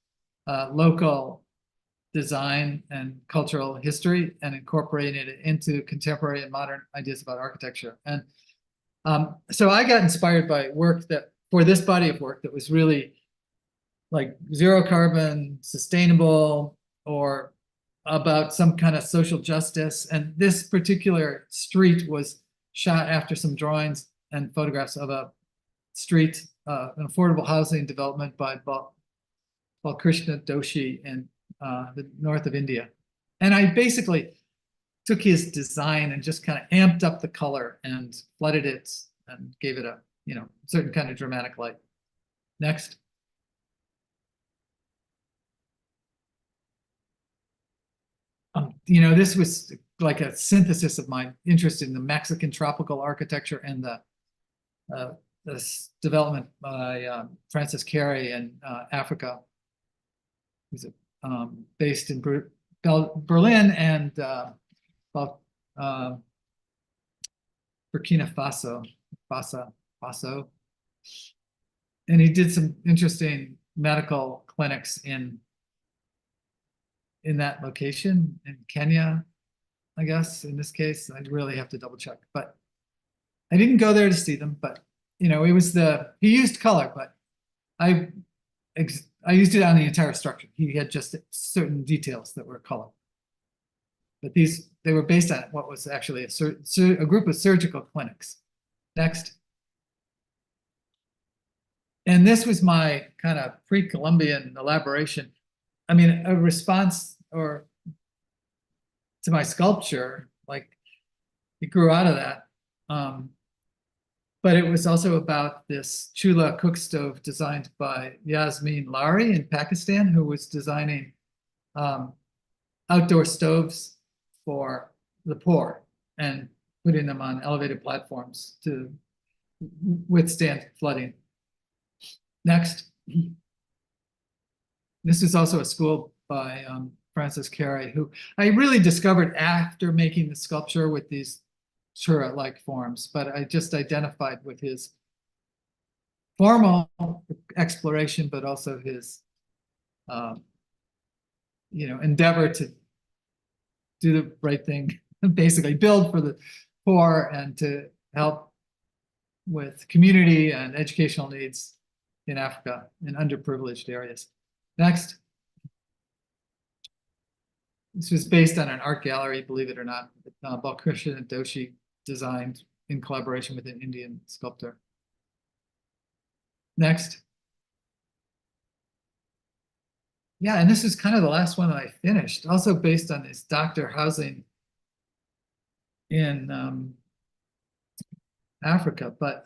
local design and cultural history and incorporating it into contemporary and modern ideas about architecture. And so I got inspired by work for this body of work that was really like zero carbon, sustainable, or about some kind of social justice. And this particular street was shot after some drawings and photographs of a street, an affordable housing development by Balkrishna Doshi in the north of India. And I basically took his design and just kind of amped up the color and flooded it and gave it a, certain kind of dramatic light. Next. This was like a synthesis of my interest in the Mexican tropical architecture and this development by Francis Carey in Africa. He's based in Berlin and Burkina Faso. And he did some interesting medical clinics in that location in Kenya, I guess, in this case. I'd really have to double check, but I didn't go there to see them, but it was he used color, but I used it on the entire structure. He had just certain details that were color. But they were based on what was actually a group of surgical clinics. Next. And this was my kind of pre-Columbian elaboration. A response to my sculpture, like it grew out of that. But it was also about this chula cook stove designed by Yasmin Lari in Pakistan, who was designing outdoor stoves for the poor and putting them on elevated platforms to withstand flooding. Next. This is also a school by Francis Carey, who I really discovered after making the sculpture with these Chura-like forms, but I just identified with his formal exploration, but also his, endeavor to do the right thing, basically build for the poor and to help with community and educational needs in Africa in underprivileged areas. Next. This was based on an art gallery, believe it or not, that Balkrishna Doshi designed in collaboration with an Indian sculptor. Next. yeah, and this is kind of the last one that I finished, also based on this doctor housing in Africa. But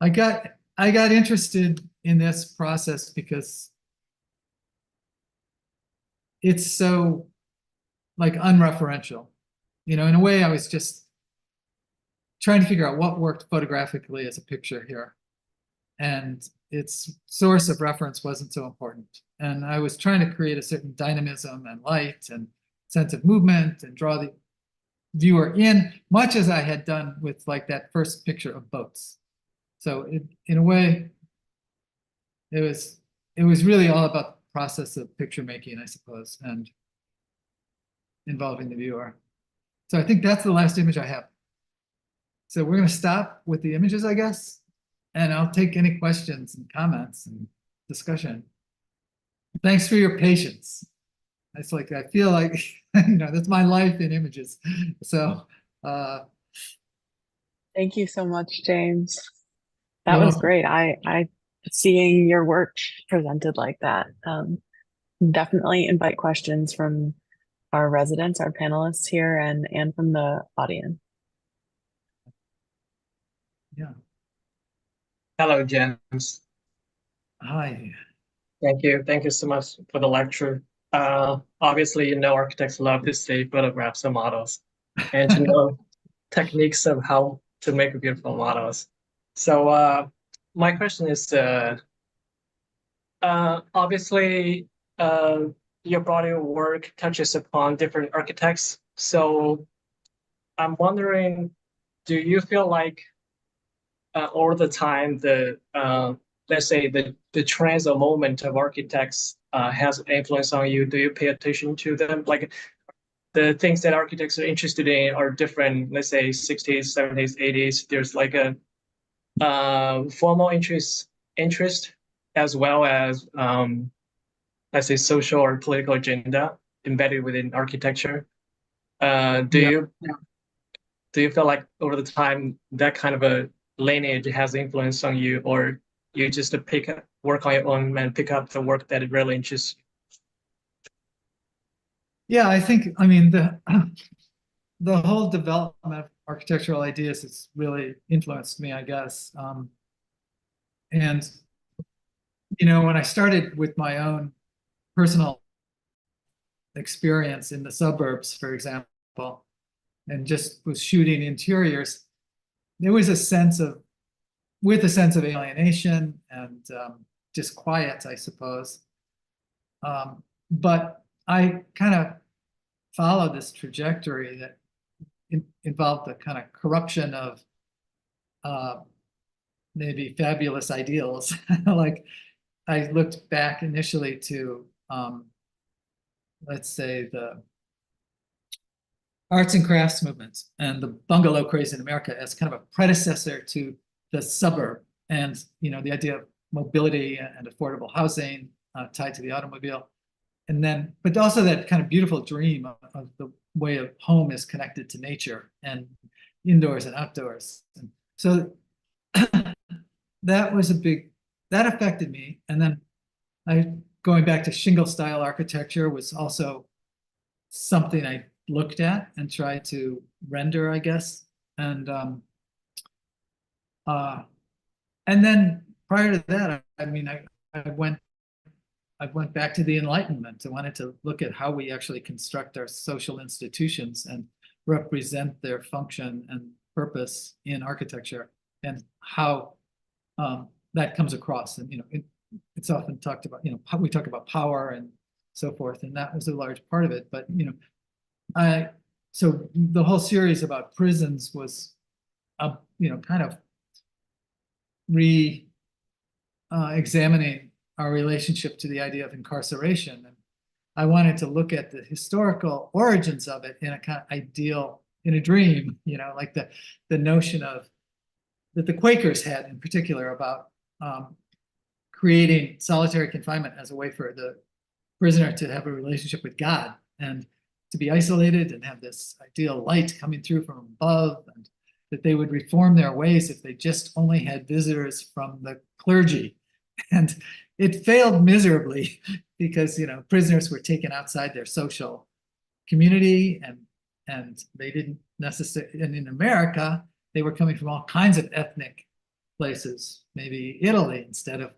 I got interested in this process because it's so like unreferential. You know, in a way, I was just trying to figure out what worked photographically as a picture here. And its source of reference wasn't so important. And I was trying to create a certain dynamism and light and sense of movement and draw the viewer in, much as I had done with like that first picture of boats. So in a way, it was really all about the process of picture making, I suppose, and involving the viewer. So I think that's the last image I have. So we're going to stop with the images, I guess, and I'll take any questions and comments and discussion. Thanks for your patience. It's like, I feel like, you know, that's my life in images. So, thank you so much, James. That You're was welcome. great. I seeing your work presented like that. Definitely invite questions from our residents, our panelists here, and from the audience. Yeah. Hello, James. Hi. Thank you. Thank you so much for the lecture. Obviously, you know, architects love to see photographs of models and to know techniques of how to make beautiful models. So my question is, obviously, your body of work touches upon different architects. So I'm wondering, do you feel like over the time, let's say the trends or moment of architects has influence on you? Do you pay attention to them? Like the things that architects are interested in are different, let's say 60s, 70s, 80s. There's like a formal interest as well as let's say social or political agenda embedded within architecture. Do you feel like over the time that kind of a lineage has influence on you, or you just work on your own and pick up the work that it really interests you? Yeah, I think, I mean, the whole development of architectural ideas has really influenced me, I guess. And, you know, when I started with my own personal experience in the suburbs, for example, and just was shooting interiors, there was a sense of alienation and disquiet, I suppose. But I kind of followed this trajectory that involved the kind of corruption of maybe fabulous ideals. Like I looked back initially to, let's say, the arts and crafts movement and the bungalow craze in America as kind of a predecessor to the suburb, and you know, the idea of mobility and affordable housing tied to the automobile, and then but also that kind of beautiful dream of the way a home is connected to nature and indoors and outdoors. And so that was that affected me. And then going back to shingle style architecture was also something I looked at and tried to render, I guess. And then prior to that, I mean, I went back to the Enlightenment. I wanted to look at how we actually construct our social institutions and represent their function and purpose in architecture, and how that comes across. And you know, it's often talked about, you know, how we talk about power and so forth, and that was a large part of it. But you know, so the whole series about prisons was, you know, kind of examining our relationship to the idea of incarceration. And I wanted to look at the historical origins of it in a kind of ideal, in a dream, you know, like the notion of that the Quakers had in particular about creating solitary confinement as a way for the prisoner to have a relationship with God and to be isolated and have this ideal light coming through from above, and that they would reform their ways if they just only had visitors from the clergy. And it failed miserably because, you know, prisoners were taken outside their social community, and they didn't necessarily, and in America, they were coming from all kinds of ethnic places, maybe Italy instead of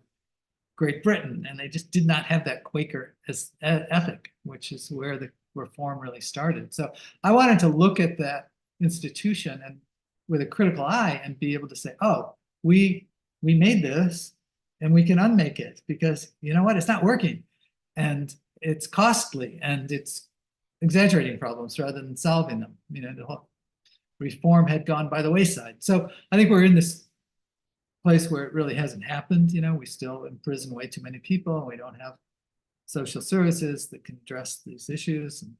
Great Britain, and they just did not have that Quaker as ethic, which is where the reform really started. So I wanted to look at that institution and with a critical eye and be able to say, oh, we made this and we can unmake it, because you know what, it's not working, and it's costly, and it's exaggerating problems rather than solving them. You know, the whole reform had gone by the wayside. So I think we're in this place where it really hasn't happened. You know, we still imprison way too many people, and we don't have social services that can address these issues. And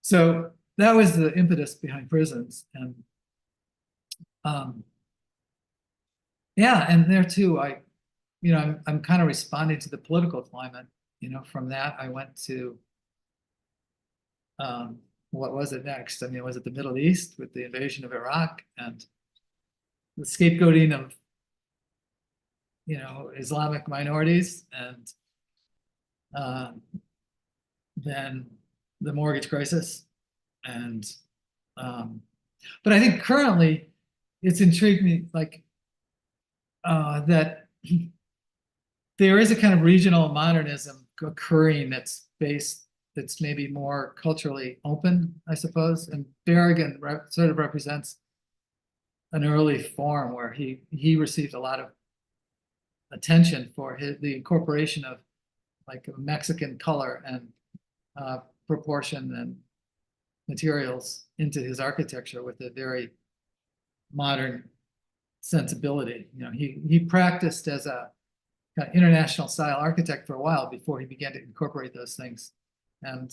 so that was the impetus behind prisons. And yeah, and there too, I'm kind of responding to the political climate. You know, from that I went to what was it next? I mean, was it the Middle East with the invasion of Iraq and the scapegoating of, you know, Islamic minorities, and then the mortgage crisis. And but I think currently it's intrigued me, like that there is a kind of regional modernism occurring that's maybe more culturally open, I suppose. And Berrigan sort of represents an early form where he received a lot of attention for the incorporation of like a Mexican color and proportion and materials into his architecture with a very modern sensibility. You know, he practiced as a kind of international style architect for a while before he began to incorporate those things. And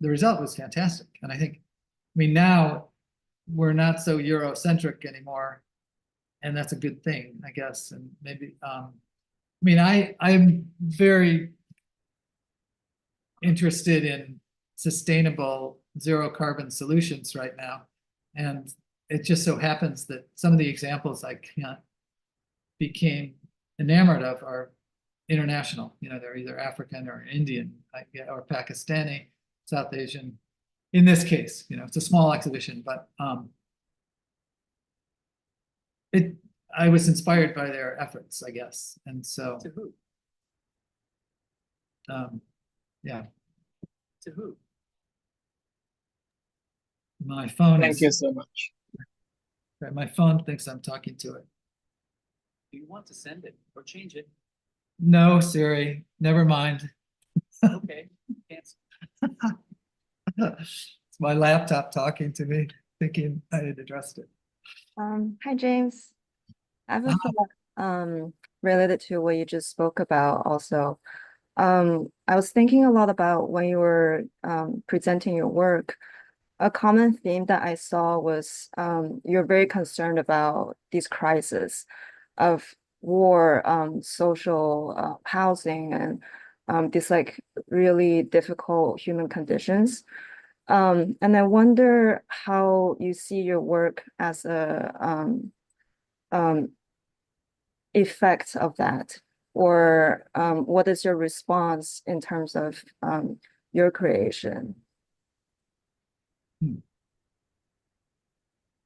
the result was fantastic. And I think, I mean, now we're not so Eurocentric anymore, and that's a good thing, I guess. And maybe, I mean, I'm very interested in sustainable zero carbon solutions right now. And it just so happens that some of the examples I became enamored of are international. You know, they're either African or Indian, or Pakistani, South Asian. In this case, you know, it's a small exhibition, but I was inspired by their efforts, I guess. And so, To who? yeah, To who? my phone Thank is, you so much. my phone thinks I'm talking to it. Do you want to send it or change it? No, Siri, never mind. Okay, cancel. It's my laptop talking to me, thinking I had addressed it. Hi, James. I have a thought related to what you just spoke about also. I was thinking a lot about when you were presenting your work. A common theme that I saw was you're very concerned about these crises of war, social housing, and these like really difficult human conditions. And I wonder how you see your work as a effect of that, or what is your response in terms of your creation?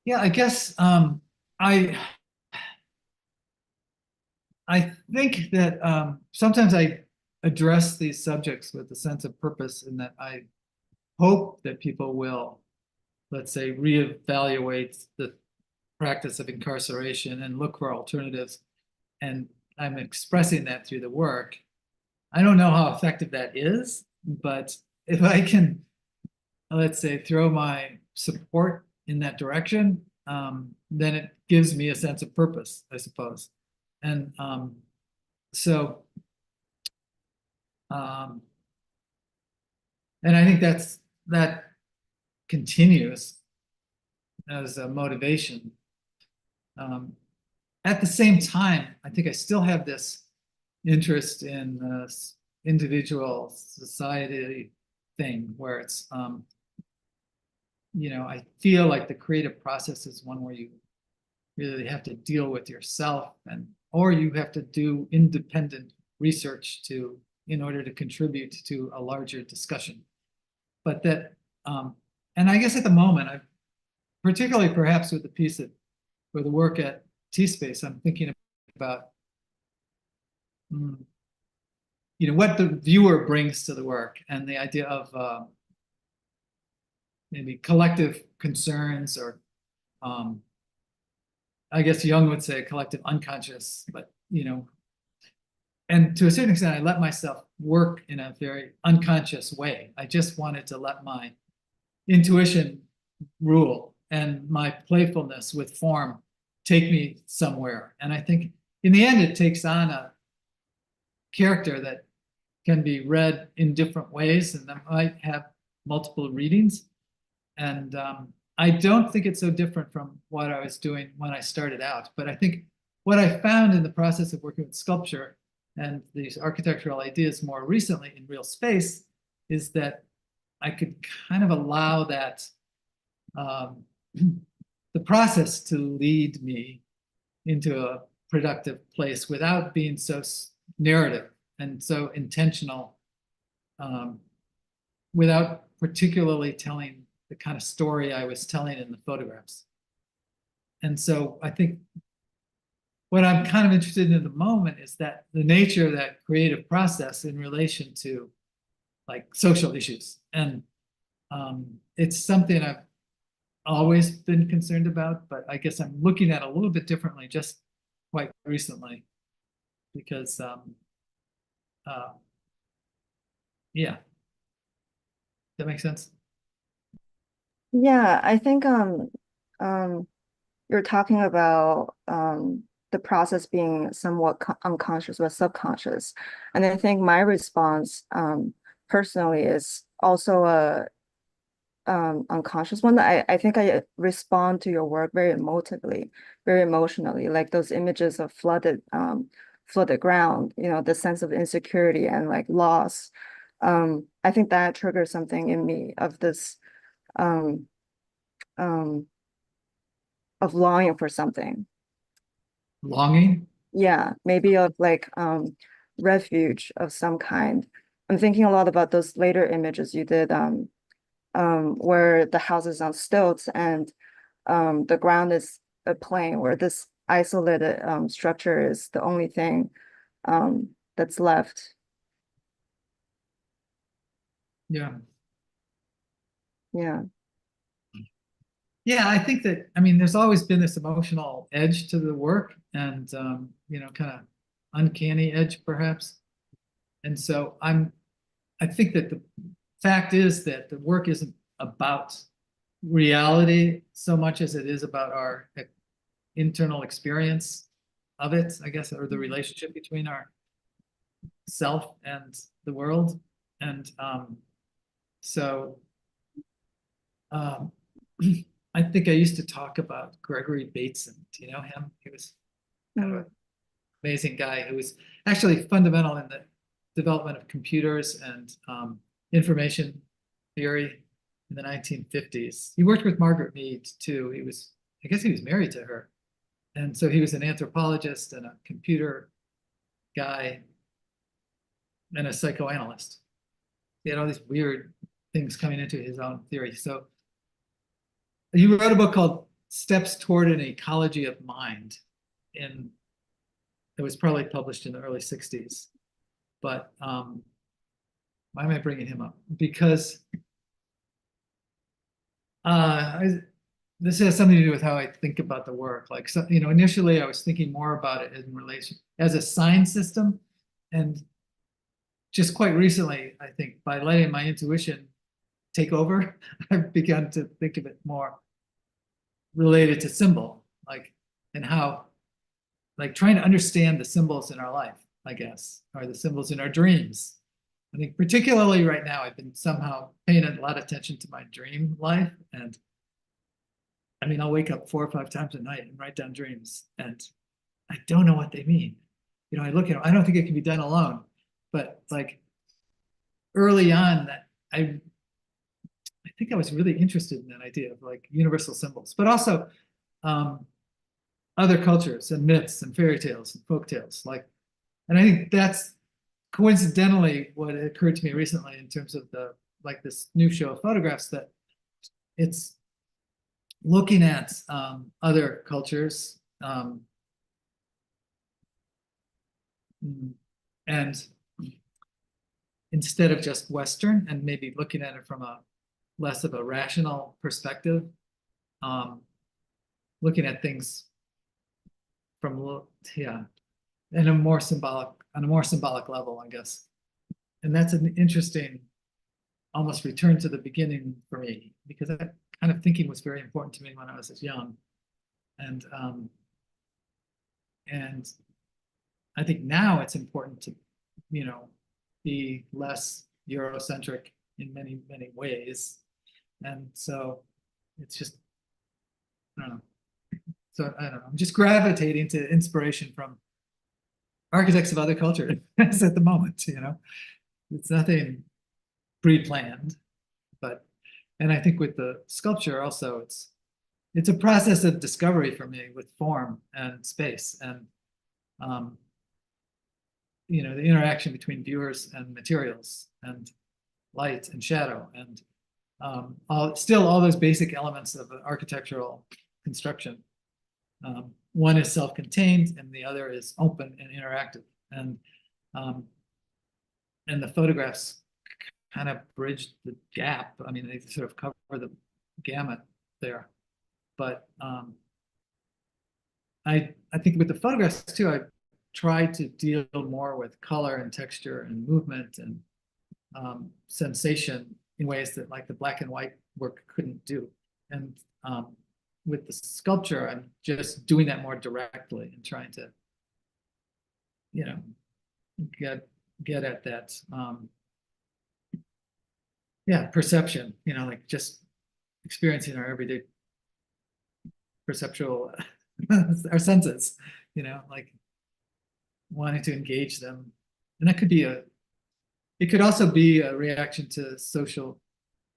Yeah, I guess I think that sometimes I address these subjects with a sense of purpose, in that I hope that people will, let's say, reevaluate the practice of incarceration and look for alternatives. And I'm expressing that through the work. I don't know how effective that is, but if I can, let's say, throw my support in that direction, then it gives me a sense of purpose, I suppose. And so, and I think that continues as a motivation. At the same time, I think I still have this interest in individual society thing, where it's, you know, I feel like the creative process is one where you really have to deal with yourself, or you have to do independent research in order to contribute to a larger discussion. But that, and I guess at the moment, particularly perhaps with the piece for the work at T-Space, I'm thinking about, what the viewer brings to the work, and the idea of maybe collective concerns, or I guess Jung would say collective unconscious, but and to a certain extent, I let myself work in a very unconscious way. I just wanted to let my intuition rule and my playfulness with form take me somewhere. And I think in the end, it takes on a character that can be read in different ways, and that might have multiple readings. And I don't think it's so different from what I was doing when I started out. But I think what I found in the process of working with sculpture and these architectural ideas more recently in real space is that I could kind of allow that the process to lead me into a productive place without being so narrative and so intentional, without particularly telling the kind of story I was telling in the photographs. And so I think what I'm kind of interested in at the moment is that the nature of that creative process in relation to like social issues. And it's something I've always been concerned about, but I guess I'm looking at it a little bit differently just quite recently, because yeah. That makes sense? Yeah, I think you're talking about the process being somewhat unconscious or subconscious. And I think my response personally is also a unconscious one. I think I respond to your work very emotively, very emotionally, like those images of flooded ground, the sense of insecurity and like loss. I think that triggers something in me of this of longing for something. Longing? Yeah, maybe of like refuge of some kind. I'm thinking a lot about those later images you did where the house is on stilts and the ground is a plain, where this isolated structure is the only thing that's left. Yeah. Yeah. Yeah, I think that, there's always been this emotional edge to the work, and kind of uncanny edge perhaps. And so I think that the fact is that the work isn't about reality so much as it is about our internal experience of it, I guess, or the relationship between our self and the world. And I think I used to talk about Gregory Bateson. Do you know him? He was kind of an amazing guy who was actually fundamental in the development of computers and information theory in the 1950s. He worked with Margaret Mead too. I guess he was married to her. And so he was an anthropologist and a computer guy and a psychoanalyst. He had all these weird things coming into his own theory. So he wrote a book called Steps Toward an Ecology of Mind. It was probably published in the early 60s. But why am I bringing him up? Because this has something to do with how I think about the work. Like, so, initially I was thinking more about it in relation as a sign system. And just quite recently, I think, by letting my intuition take over, I've begun to think of it more related to symbol, and how, trying to understand the symbols in our life, I guess, or the symbols in our dreams. I think particularly right now, I've been somehow paying a lot of attention to my dream life. And I'll wake up 4 or 5 times a night and write down dreams, and I don't know what they mean. I look at them, I don't think it can be done alone, but early on, that I think I was really interested in that idea of universal symbols, but also other cultures and myths and fairy tales and folk tales. And I think that's coincidentally, what occurred to me recently in terms of this new show of photographs, that it's looking at other cultures, and instead of just Western, and maybe looking at it from a less of a rational perspective, looking at things from, yeah, on a more symbolic level, I guess. And that's an interesting, almost return to the beginning for me, because that kind of thinking was very important to me when I was young. And I think now it's important to, be less Eurocentric in many, many ways. And so it's just, I don't know. So I don't know, I'm just gravitating to inspiration from architects of other cultures at the moment, It's nothing pre-planned, and I think with the sculpture also, it's a process of discovery for me with form and space, and the interaction between viewers and materials and light and shadow, and all those basic elements of an architectural construction. One is self-contained and the other is open and interactive, and the photographs kind of bridge the gap. I mean, they sort of cover the gamut there, but I think with the photographs too, I try to deal more with color and texture and movement and sensation in ways that like the black and white work couldn't do. And with the sculpture, I'm just doing that more directly and trying to, get at that, perception, like just experiencing our everyday perceptual, our senses, like wanting to engage them. And that could be it could also be a reaction to social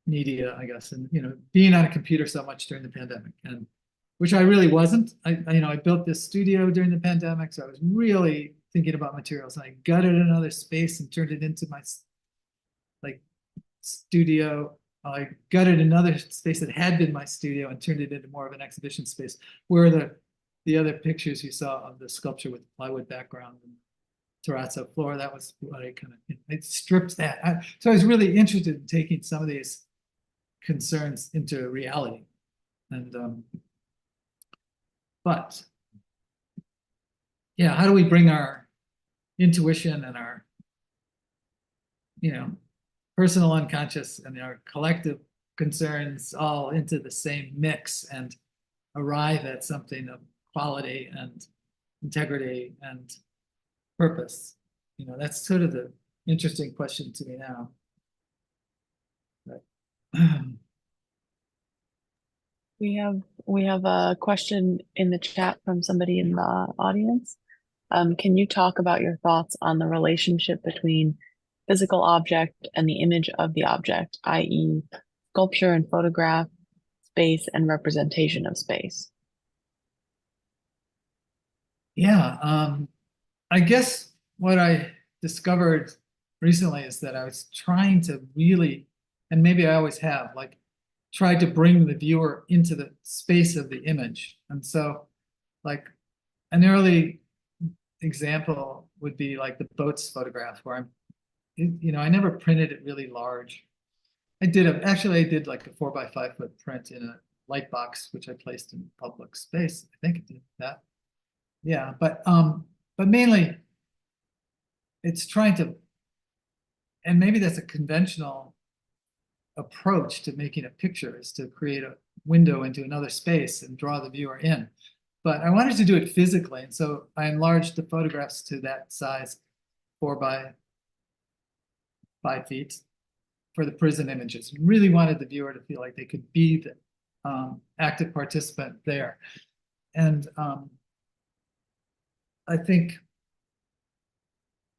media, I guess, and being on a computer so much during the pandemic, and which I really wasn't. I built this studio during the pandemic, so I was really thinking about materials, and I gutted another space and turned it into my studio. I gutted another space that had been my studio and turned it into more of an exhibition space, where the other pictures you saw of the sculpture with plywood background and terrazzo floor, that was what I I stripped that. So I was really interested in taking some of these concerns into reality. And but yeah, how do we bring our intuition and our personal unconscious and our collective concerns all into the same mix and arrive at something of quality and integrity and purpose? That's sort of the interesting question to me now. But, we have a question in the chat from somebody in the audience. Can you talk about your thoughts on the relationship between physical object and the image of the object, i.e. sculpture and photograph, space and representation of space? Yeah, I guess what I discovered recently is that I was trying to really, and maybe I always have, tried to bring the viewer into the space of the image. And so like an early example would be like the boats photograph, where I never printed it really large. I did like a 4x5 foot print in a light box, which I placed in public space. I think it did that. Yeah, but mainly it's trying to, and maybe that's a conventional approach to making a picture, is to create a window into another space and draw the viewer in. But I wanted to do it physically, and so I enlarged the photographs to that size, 4x5 feet, for the prison images. Really wanted the viewer to feel like they could be the active participant there. And I think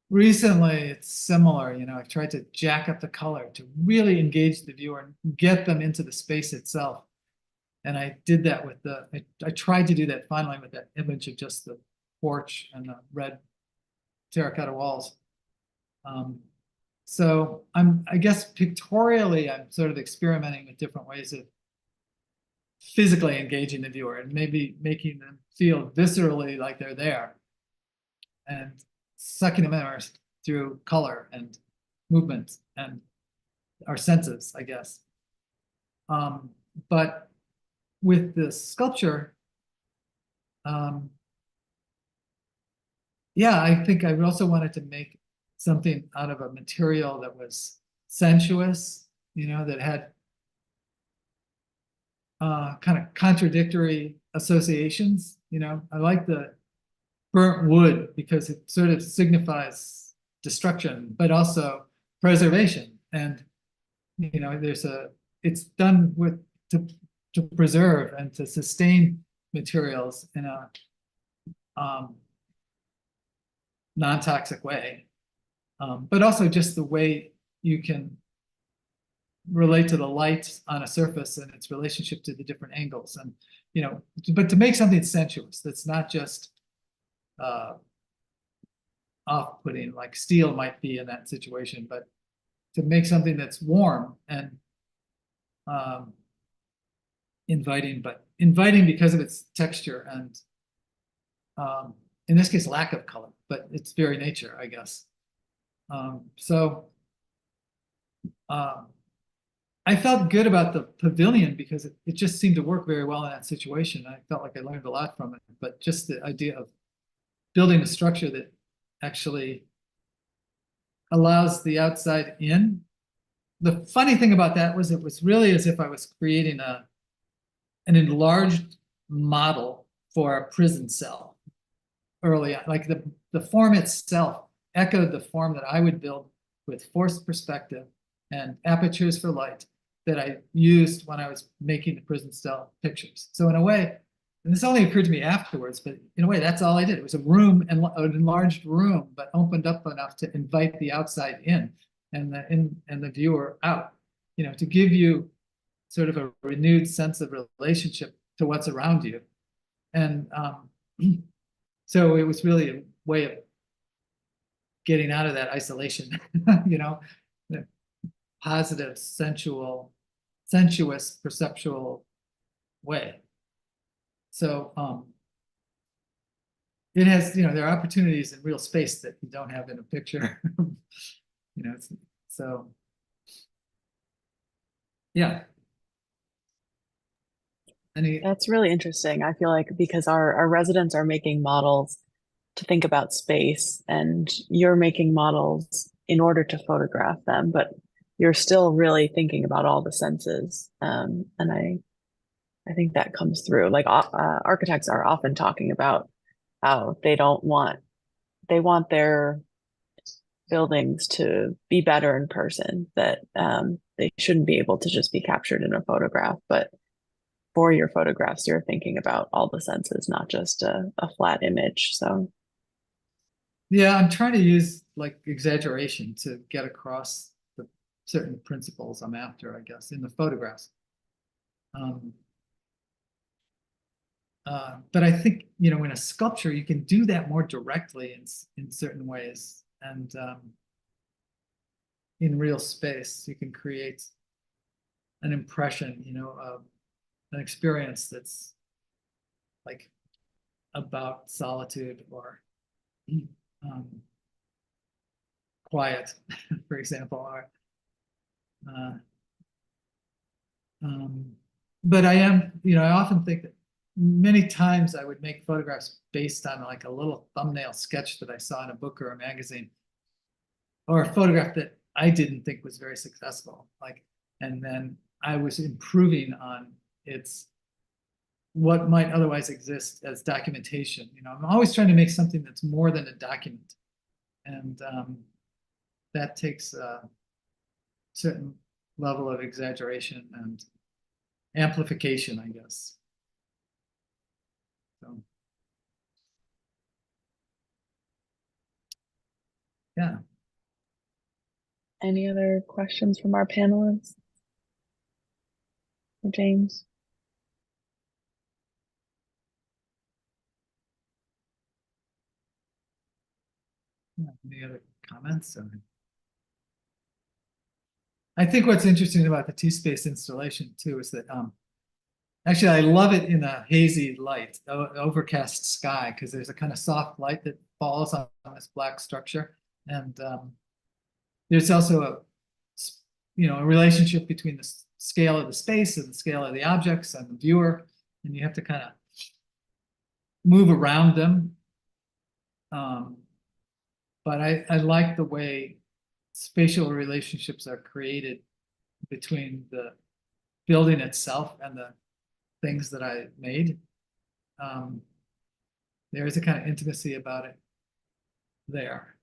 recently it's similar. I've tried to jack up the color to really engage the viewer and get them into the space itself. And I did that with I tried to do that finally with that image of just the porch and the red terracotta walls. So I guess pictorially, I'm sort of experimenting with different ways of physically engaging the viewer and maybe making them feel viscerally like they're there and sucking them in through color and movement and our senses, I guess. But with the sculpture, yeah, I think I also wanted to make something out of a material that was sensuous, that had kind of contradictory associations. I like the burnt wood because it sort of signifies destruction, but also preservation. And it's done to preserve and to sustain materials in a non-toxic way, but also just the way you can relate to the light on a surface and its relationship to the different angles. And but to make something sensuous that's not just off-putting like steel might be in that situation, but to make something that's warm and inviting, but inviting because of its texture and in this case lack of color, but its very nature, I guess. I felt good about the pavilion because it just seemed to work very well in that situation. I felt like I learned a lot from it, but just the idea of building a structure that actually allows the outside in. The funny thing about that was it was really as if I was creating an enlarged model for a prison cell early on. Like the form itself echoed the form that I would build with forced perspective and apertures for light that I used when I was making the prison cell pictures. So in a way, and this only occurred to me afterwards, but in a way, that's all I did. It was a room, and an enlarged room, but opened up enough to invite the outside in and the viewer out, to give you sort of a renewed sense of relationship to what's around you. And so it was really a way of getting out of that isolation, the positive, sensuous, perceptual way. So it has, there are opportunities in real space that you don't have in a picture. So yeah. That's really interesting. I feel like because our residents are making models to think about space, and you're making models in order to photograph them, but you're still really thinking about all the senses. And I think that comes through. Like architects are often talking about how they want their buildings to be better in person, that they shouldn't be able to just be captured in a photograph, but for your photographs, you're thinking about all the senses, not just a flat image. So yeah, I'm trying to use like exaggeration to get across the certain principles I'm after, I guess, in the photographs. But I think, in a sculpture, you can do that more directly in certain ways. And in real space, you can create an impression, of an experience that's like about solitude or quiet, for example. Or, but I often think that many times I would make photographs based on like a little thumbnail sketch that I saw in a book or a magazine, or a photograph that I didn't think was very successful. And then I was improving on what might otherwise exist as documentation. I'm always trying to make something that's more than a document. And that takes a certain level of exaggeration and amplification, I guess. So, yeah. any other questions from our panelists? James? Any other comments? I think what's interesting about the T-space installation too is that actually I love it in a hazy light, overcast sky, because there's a kind of soft light that falls on this black structure, and there's also a relationship between the scale of the space and the scale of the objects and the viewer, and you have to kind of move around them. But I like the way spatial relationships are created between the building itself and the things that I made. There is a kind of intimacy about it there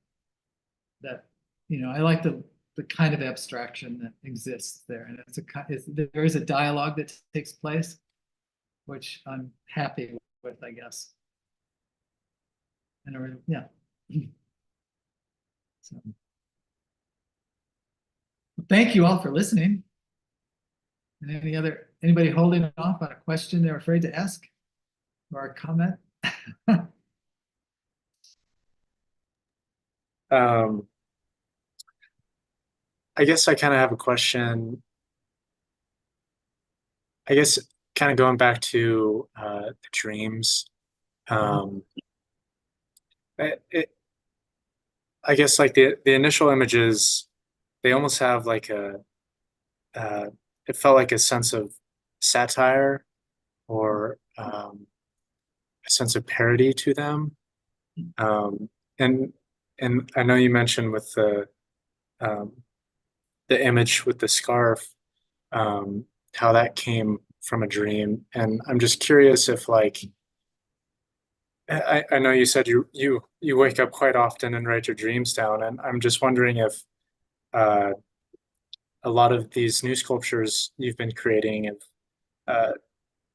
that, I like the kind of abstraction that exists there. And there is a dialogue that takes place, which I'm happy with, I guess. And yeah. So, thank you all for listening. And anybody holding off on a question they're afraid to ask or a comment? I guess I kind of have a question. I guess kind of going back to the dreams. I guess like the initial images, they almost have like it felt like a sense of satire or a sense of parody to them. And I know you mentioned with the image with the scarf, how that came from a dream. And I'm just curious if like, I know you said you wake up quite often and write your dreams down, and I'm just wondering if a lot of these new sculptures you've been creating, if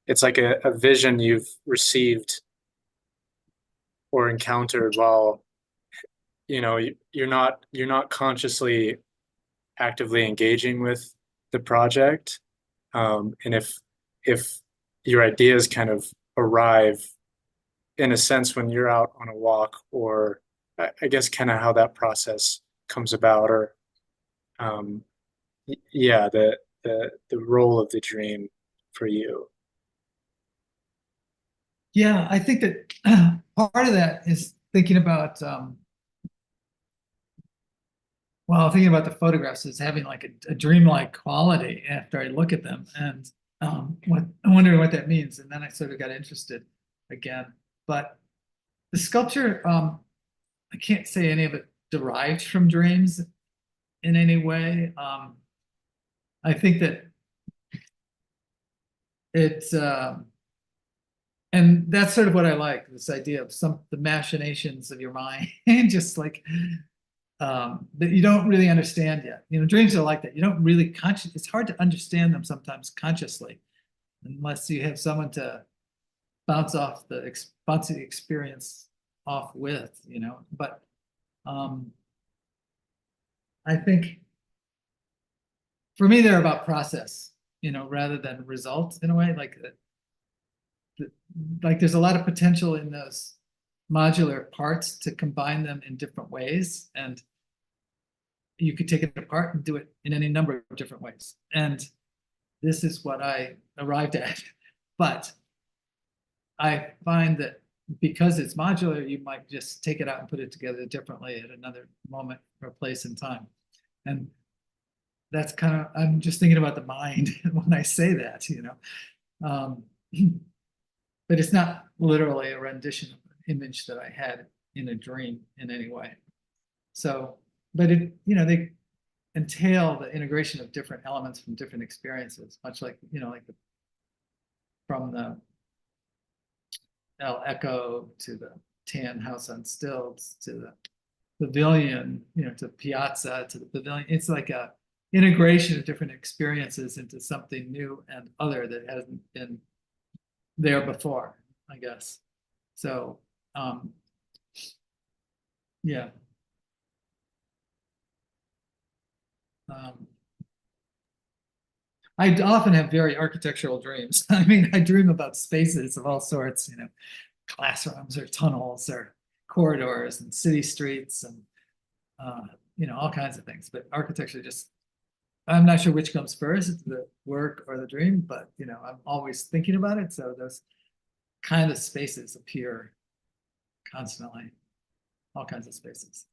it's like a vision you've received or encountered while you're not consciously actively engaging with the project, and if your ideas kind of arrive in a sense when you're out on a walk, or I guess kind of how that process comes about, or yeah, the role of the dream for you. Yeah, I think that part of that is thinking about thinking about the photographs as having like a dreamlike quality after I look at them, and I'm wondering what that means. And then I sort of got interested again. But the sculpture, I can't say any of it derived from dreams in any way. I think that it's and that's sort of what I like, this idea of the machinations of your mind, just like that you don't really understand yet. Dreams are like that. You don't really it's hard to understand them sometimes consciously, unless you have someone to bounce the experience off with, but I think for me they're about process, rather than result in a way. Like there's a lot of potential in those modular parts to combine them in different ways, and you could take it apart and do it in any number of different ways. And this is what I arrived at. But I find that because it's modular, you might just take it out and put it together differently at another moment or place in time. And that's I'm just thinking about the mind when I say that, but it's not literally a rendition of an image that I had in a dream in any way. So, but they entail the integration of different elements from different experiences, much like, from the El Echo to the Tan House on Stilts to the pavilion, to Piazza to the pavilion. It's like a integration of different experiences into something new and other that hasn't been there before, I guess. So, yeah. I often have very architectural dreams. I mean, I dream about spaces of all sorts, classrooms or tunnels or corridors and city streets and, all kinds of things. But architecture just I'm not sure which comes first, the work or the dream, but I'm always thinking about it. So those kind of spaces appear constantly, all kinds of spaces.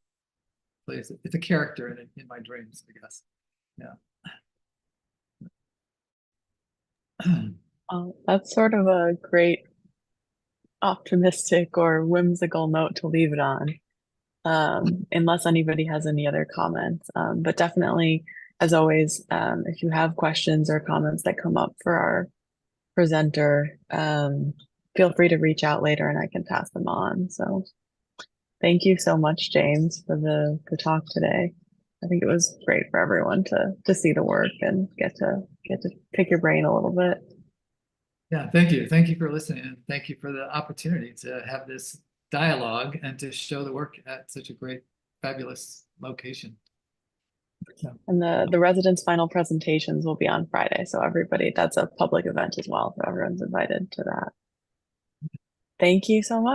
So it's a character in my dreams, I guess. Yeah. That's sort of a great optimistic or whimsical note to leave it on. Unless anybody has any other comments. But definitely, as always, if you have questions or comments that come up for our presenter, feel free to reach out later and I can pass them on. So thank you so much, James, for the talk today. I think it was great for everyone to see the work and get to pick your brain a little bit. Yeah, thank you. Thank you for listening, and thank you for the opportunity to have this dialogue and to show the work at such a great, fabulous location. And the residents' final presentations will be on Friday. So everybody, that's a public event as well. So everyone's invited to that. Thank you so much.